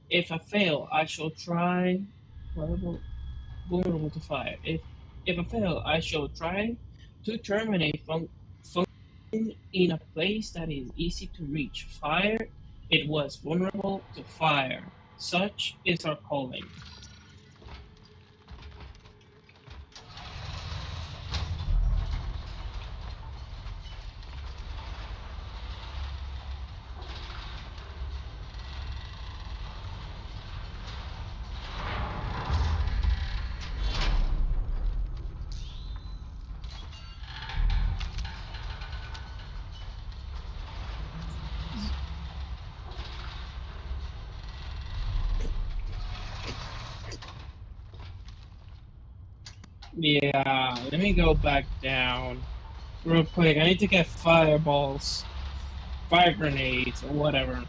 If I fail, I shall try vulnerable to fire. If I fail, I shall try to terminate function in a place that is easy to reach. Fire. It was vulnerable to fire. Such is our calling. Yeah, let me go back down real quick. I need to get fireballs, fire grenades, or whatever.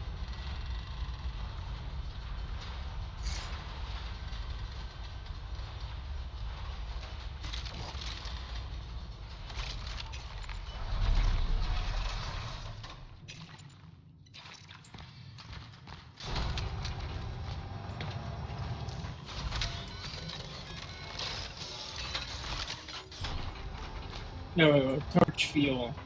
No, torch fuel.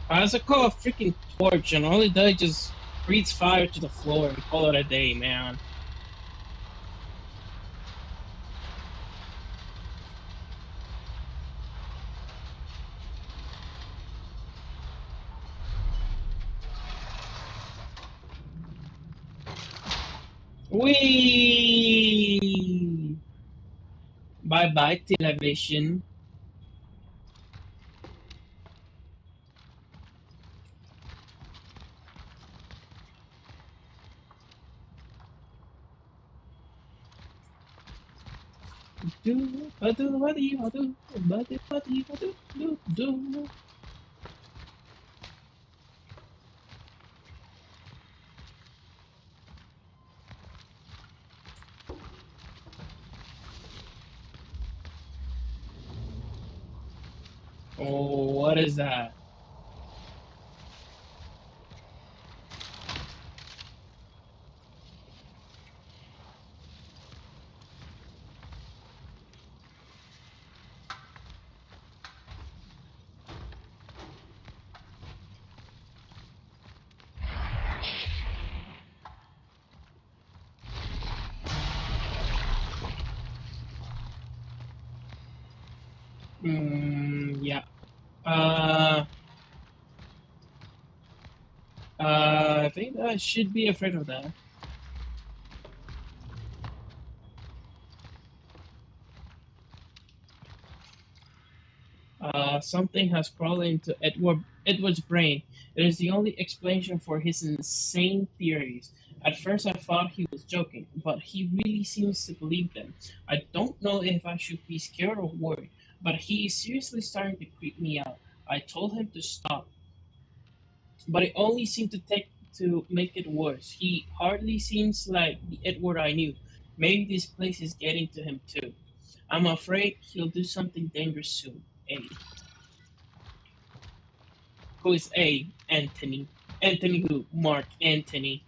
Why does it call a freaking torch and all it does is just breathes fire to the floor and call it a day, man? Whee! Bye bye, television. Do, ba do, ba dee, ba do, ba dee, ba dee, ba do, do, do. Oh, what is that? Yeah. Uh, I think I should be afraid of that. Something has crawled into Edward's brain. It is the only explanation for his insane theories. At first, I thought he was joking, but he really seems to believe them. I don't know if I should be scared or worried, but he is seriously starting to creep me out. I told him to stop, but it only seemed to make it worse. He hardly seems like the Edward I knew. Maybe this place is getting to him too. I'm afraid he'll do something dangerous soon. A. Who is A? Anthony. Anthony who? Mark Anthony.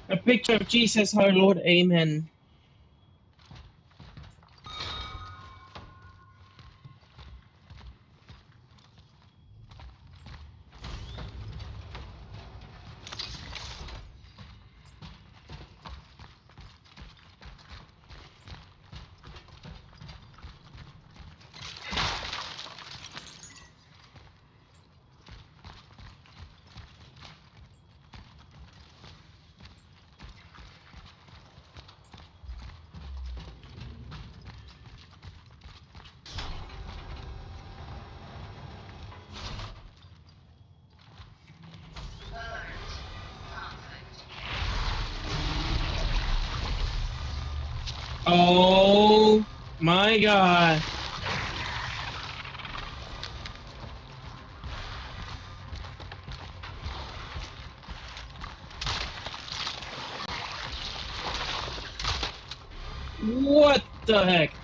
A picture of Jesus our Lord. Amen. Oh my god. What the heck?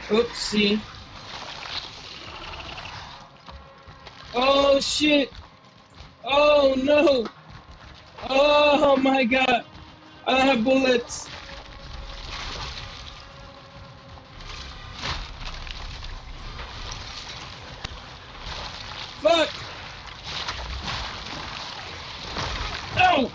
Oopsie. Oh shit. Oh no. Oh my god. I have bullets. Fuck. Oh.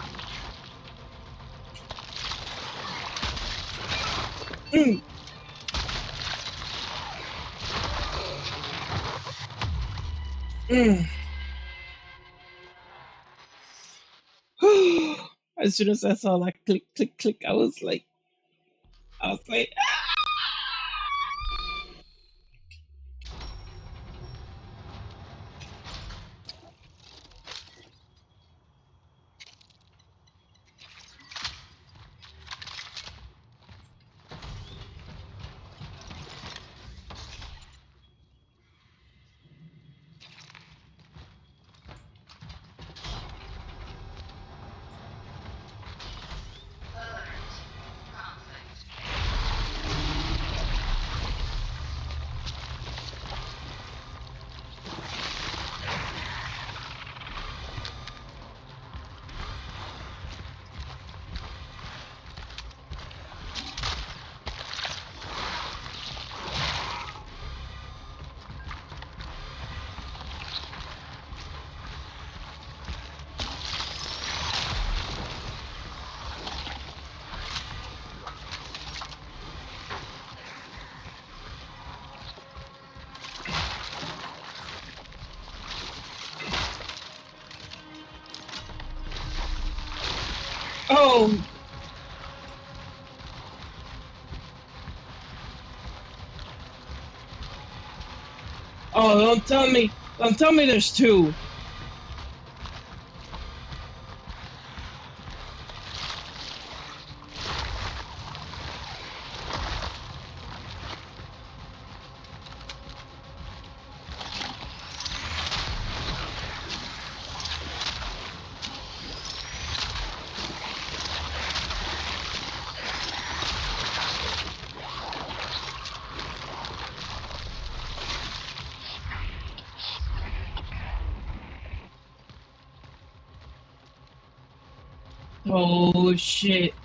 As soon as I saw that click, click, click, I was like, oh, oh, don't tell me there's two. Oh shit.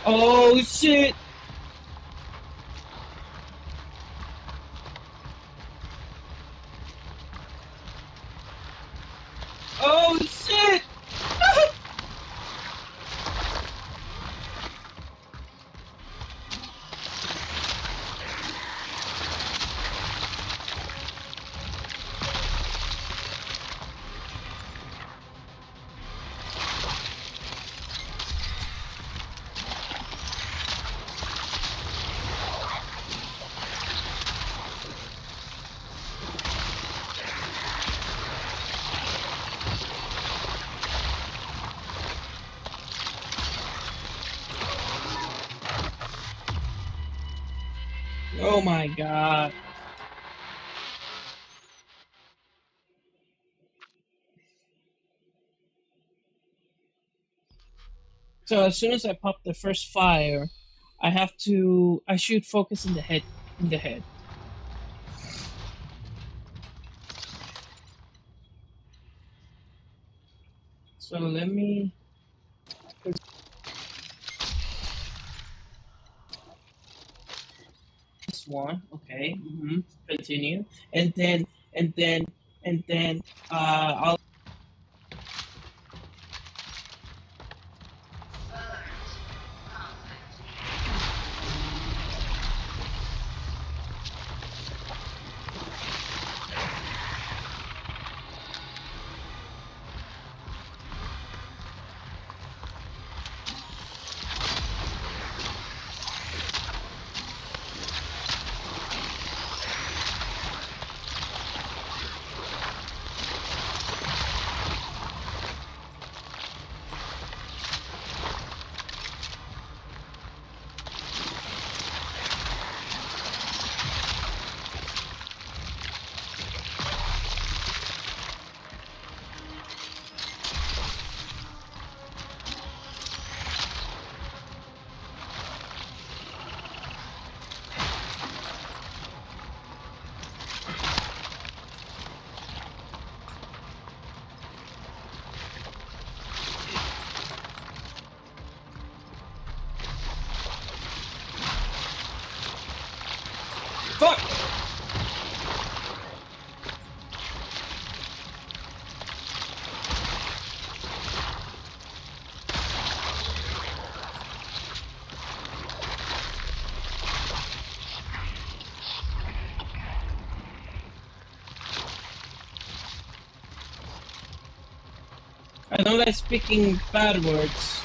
Oh shit. Oh shit. Oh my god. So as soon as I pop the first fire, I shoot focus in the head, in the head. So let me, this one, okay, continue, and then, and then, and then, I'll, I don't like speaking bad words.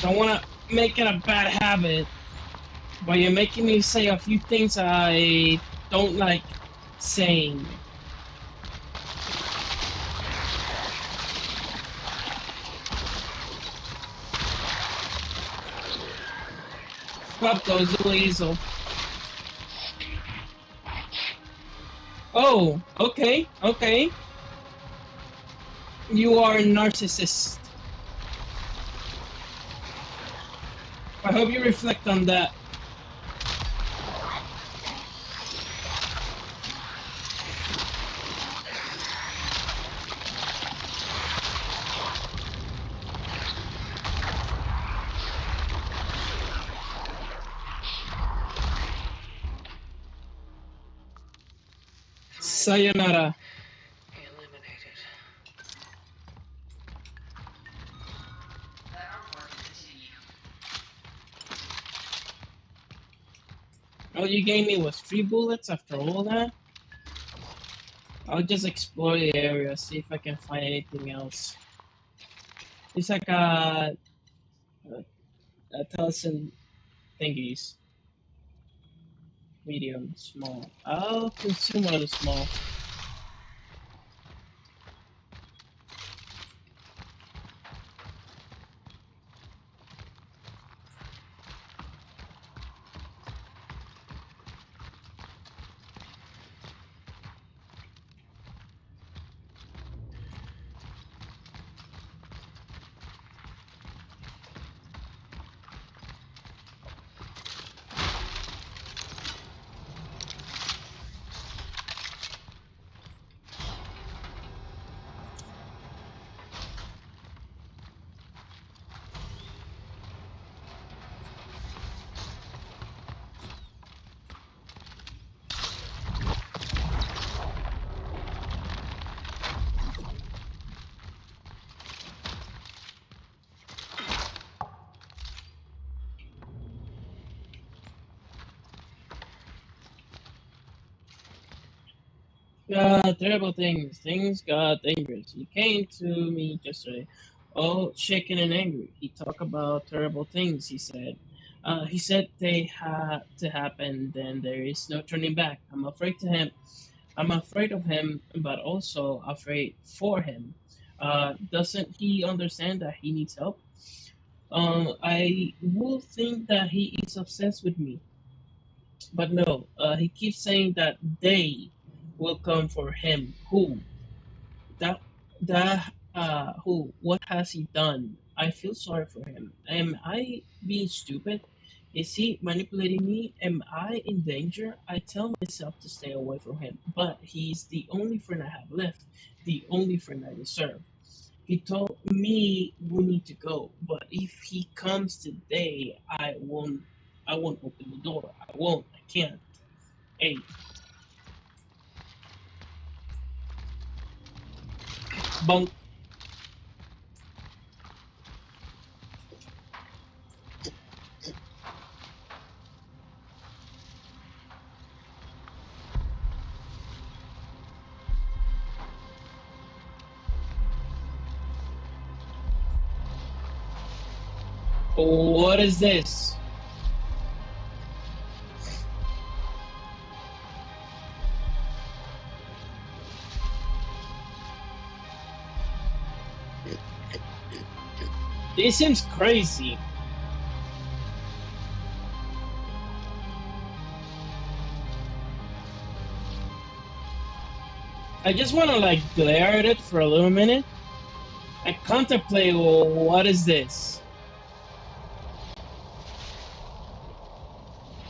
Don't wanna make it a bad habit. But you're making me say a few things I don't like saying. Fuck those weasel. Oh, okay, okay. You are a narcissist. I hope you reflect on that. Sayonara. Eliminated. All you gave me was 3 bullets after all that? I'll just explore the area, see if I can find anything else. It's like a thousand thingies. Medium, small. I'll consume one of the small. Terrible things. Things got dangerous. He came to me yesterday, all shaken and angry. He talked about terrible things, he said. He said they had to happen, then there is no turning back. I'm afraid of him, but also afraid for him. Doesn't he understand that he needs help? I would think that he is obsessed with me, but no. He keeps saying that they will come for him. Who? That who? What has he done? I feel sorry for him. Am I being stupid? Is he manipulating me? Am I in danger? I tell myself to stay away from him, but he's the only friend I have left, the only friend I deserve. He told me we need to go, but if he comes today, I won't. I won't open the door. I won't. I can't. Hey, bunk. What is this? This seems crazy. I just want to like glare at it for a little minute. I contemplate, well, what is this?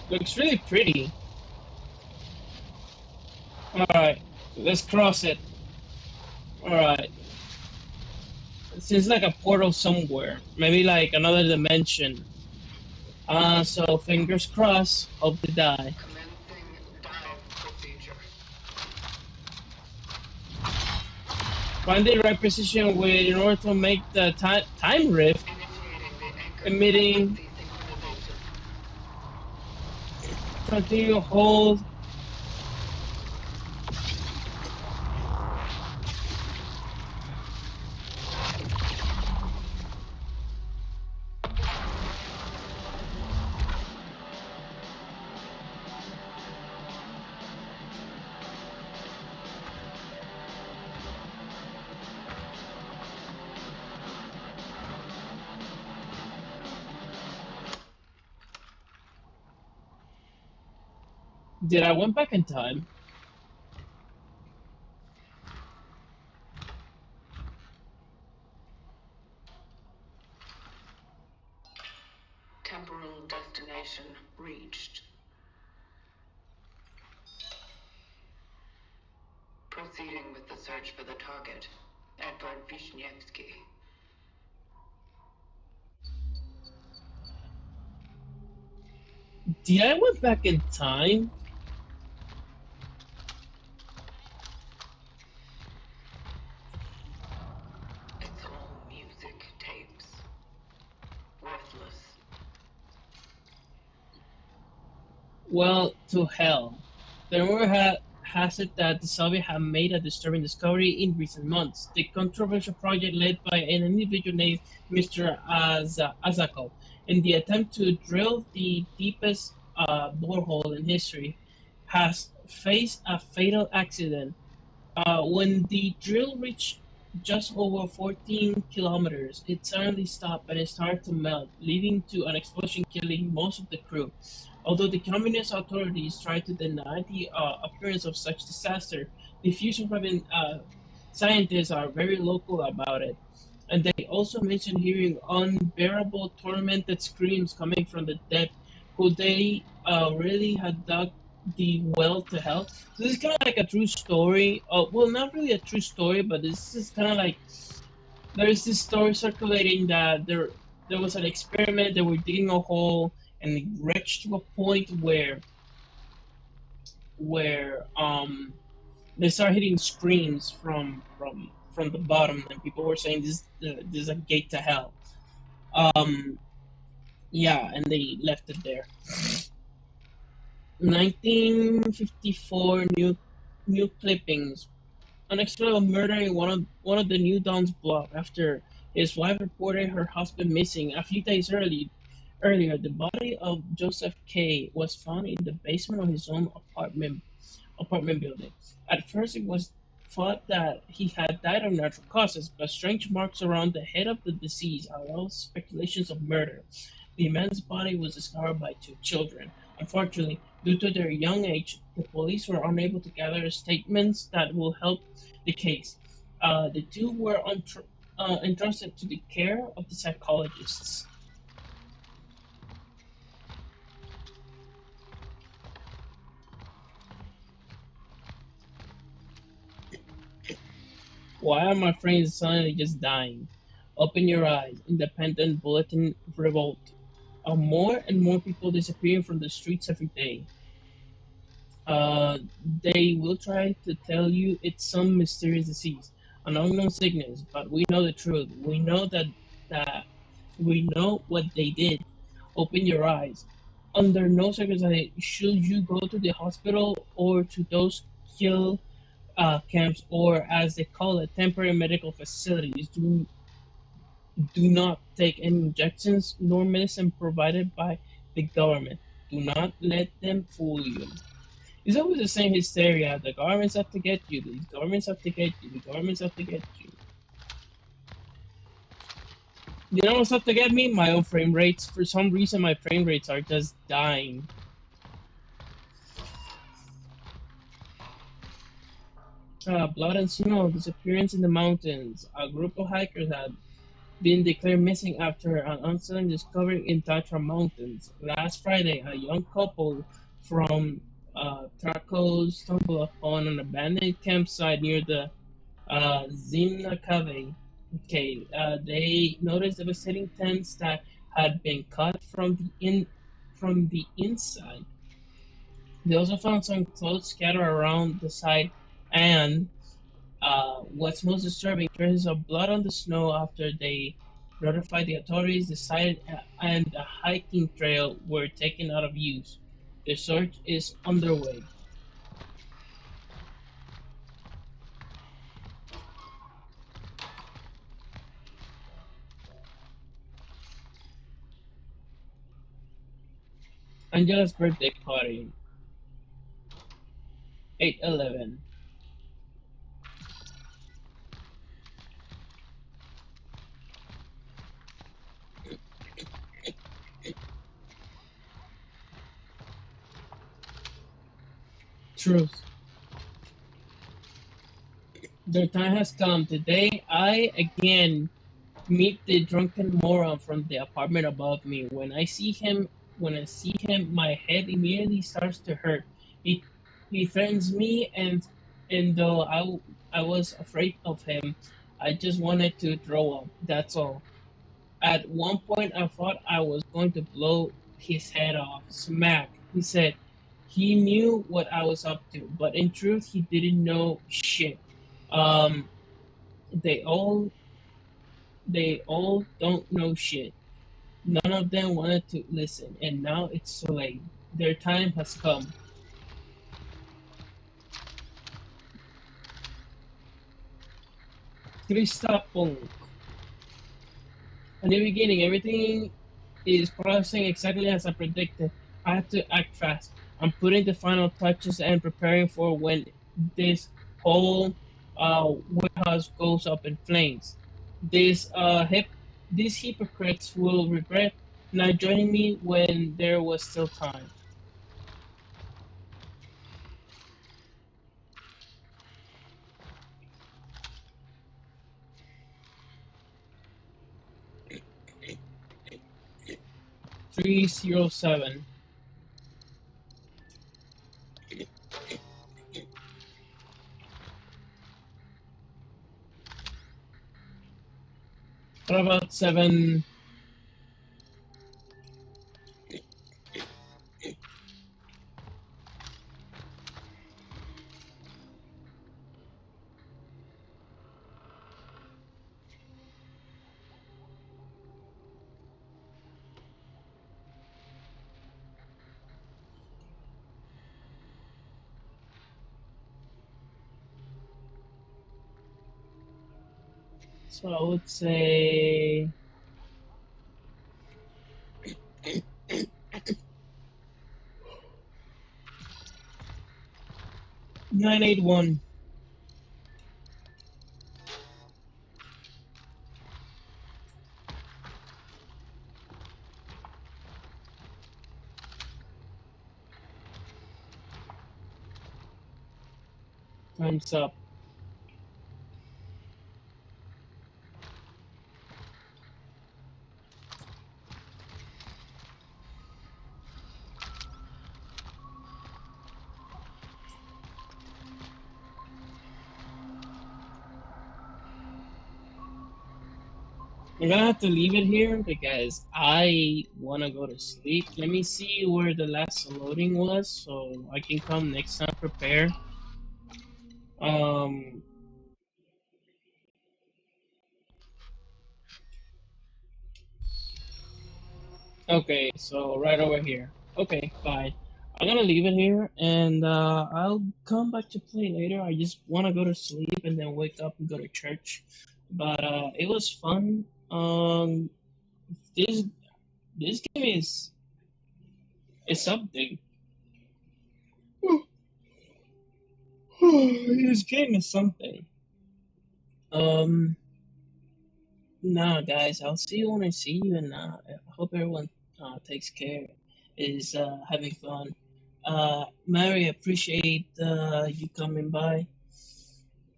Looks really pretty. Alright, let's cross it. Alright. It seems like a portal somewhere. Maybe like another dimension. So fingers crossed, hope to die. Commencing dive procedure. Find the right precision in order to make the time rift Initiating the anchor emitting. frequency synchronization. Continue hold. Did I went back in time? Temporal destination reached. Proceeding with the search for the target, Edward Wisniewski. Did I went back in time? It's all music tapes. Worthless. Well, to hell. The rumor has it that the Soviet have made a disturbing discovery in recent months. The controversial project led by an individual named Mr. Azakov in the attempt to drill the deepest borehole in history has faced a fatal accident. When the drill reached just over 14 kilometers, it suddenly stopped and it started to melt, leading to an explosion killing most of the crew. Although the communist authorities tried to deny the appearance of such disaster, the few surviving scientists are very local about it. And they also mentioned hearing unbearable, tormented screams coming from the dead, who they really had dug the well to hell. So this is kind of like a true story. Well, not really a true story, but this is kind of like there's this story circulating that there was an experiment. They were digging a hole, and it reached to a point where they started hitting screams from the bottom, and people were saying this is a gate to hell. Um, yeah, and they left it there. 1954 new clippings. Unexpected murder in one of the New Dawn's block after his wife reported her husband missing. A few days earlier, the body of Joseph K. was found in the basement of his own apartment building. At first, it was thought that he had died of natural causes, but strange marks around the head of the deceased allowed speculations of murder. The man's body was discovered by two children. Unfortunately, due to their young age, the police were unable to gather statements that will help the case. The two were entrusted to the care of the psychologists. Why are my friends suddenly just dying? Open your eyes. Independent Bulletin Revolt. More and more people disappearing from the streets every day. Uh, they will try to tell you it's some mysterious disease, an unknown sickness, but we know the truth. We know that we know what they did. Open your eyes. Under no circumstances should you go to the hospital or to those kill camps, or as they call it, temporary medical facilities. Do not take any injections nor medicine provided by the government. Do not let them fool you. It's always the same hysteria. The governments have to get you. The governments have to get you. The governments have to get you. You know what's up to get me? My own frame rates. For some reason, my frame rates are just dying. Blood and snow, disappearance in the mountains. A group of hikers had been declared missing after an unsettling discovery in Tatra Mountains. Last Friday, a young couple from Tarkos stumbled upon an abandoned campsite near the Zimna Cave. Okay, they noticed devastating tents that had been cut from the inside. They also found some clothes scattered around the site, and what's most disturbing, traces of blood on the snow after they notified the authorities. The site and the hiking trail were taken out of use. The search is underway. Angela's birthday party, 8/11. Truth. The time has come. Today, I again meet the drunken moron from the apartment above me. When I see him, my head immediately starts to hurt. He threatens me, and though I was afraid of him, I just wanted to throw up. That's all. At one point, I thought I was going to blow his head off. Smack. He said he knew what I was up to, but in truth, he didn't know shit. Um, they all they all don't know shit. None of them wanted to listen, and now it's too late. Their time has come. Krista Punk. In the beginning, everything is processing exactly as I predicted. I have to act fast. I'm putting the final touches and preparing for when this whole warehouse goes up in flames. This these hypocrites will regret not joining me when there was still time. 307. What about 7? So I would say 981. Time's up. I'm gonna have to leave it here because I wanna go to sleep. Let me see where the last loading was so I can come next time prepared. Um, okay, so right over here. Okay, fine. I'm gonna leave it here and I'll come back to play later. I just wanna go to sleep and then wake up and go to church. But it was fun. This this game is something. This game is something. Um, nah, guys, I'll see you when I see you, and I hope everyone takes care, is having fun. Mary, appreciate you coming by,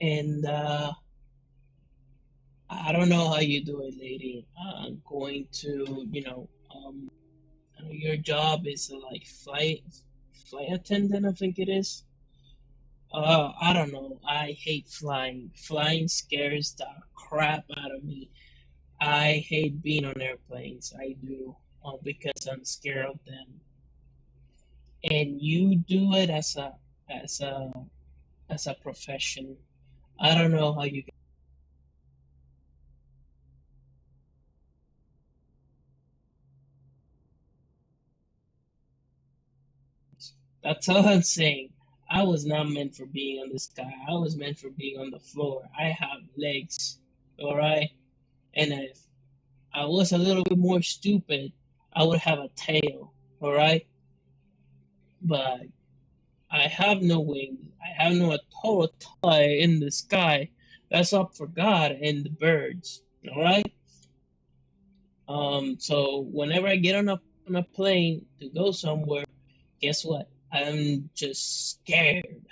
and I don't know how you do it, lady. I'm going to, your job is like flight attendant, I think it is. I don't know. I hate flying. Flying scares the crap out of me. I hate being on airplanes. I do, because I'm scared of them. And you do it as a as a profession. I don't know how you. That's all I'm saying. I was not meant for being on the sky. I was meant for being on the floor. I have legs, all right. And if I was a little bit more stupid, I would have a tail, all right. But I have no wings. I have no total in the sky. That's up for God and the birds. All right. So whenever I get on a plane to go somewhere, guess what? I'm just scared.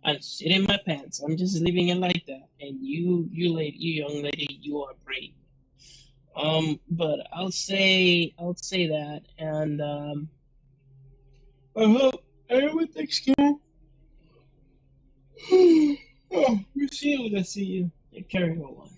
I'm shitting my pants. I'm just leaving it like that. And you young lady, you are brave. But I'll say that, and I hope everything's good. Oh, we'll see you. Let's see you. Carry on.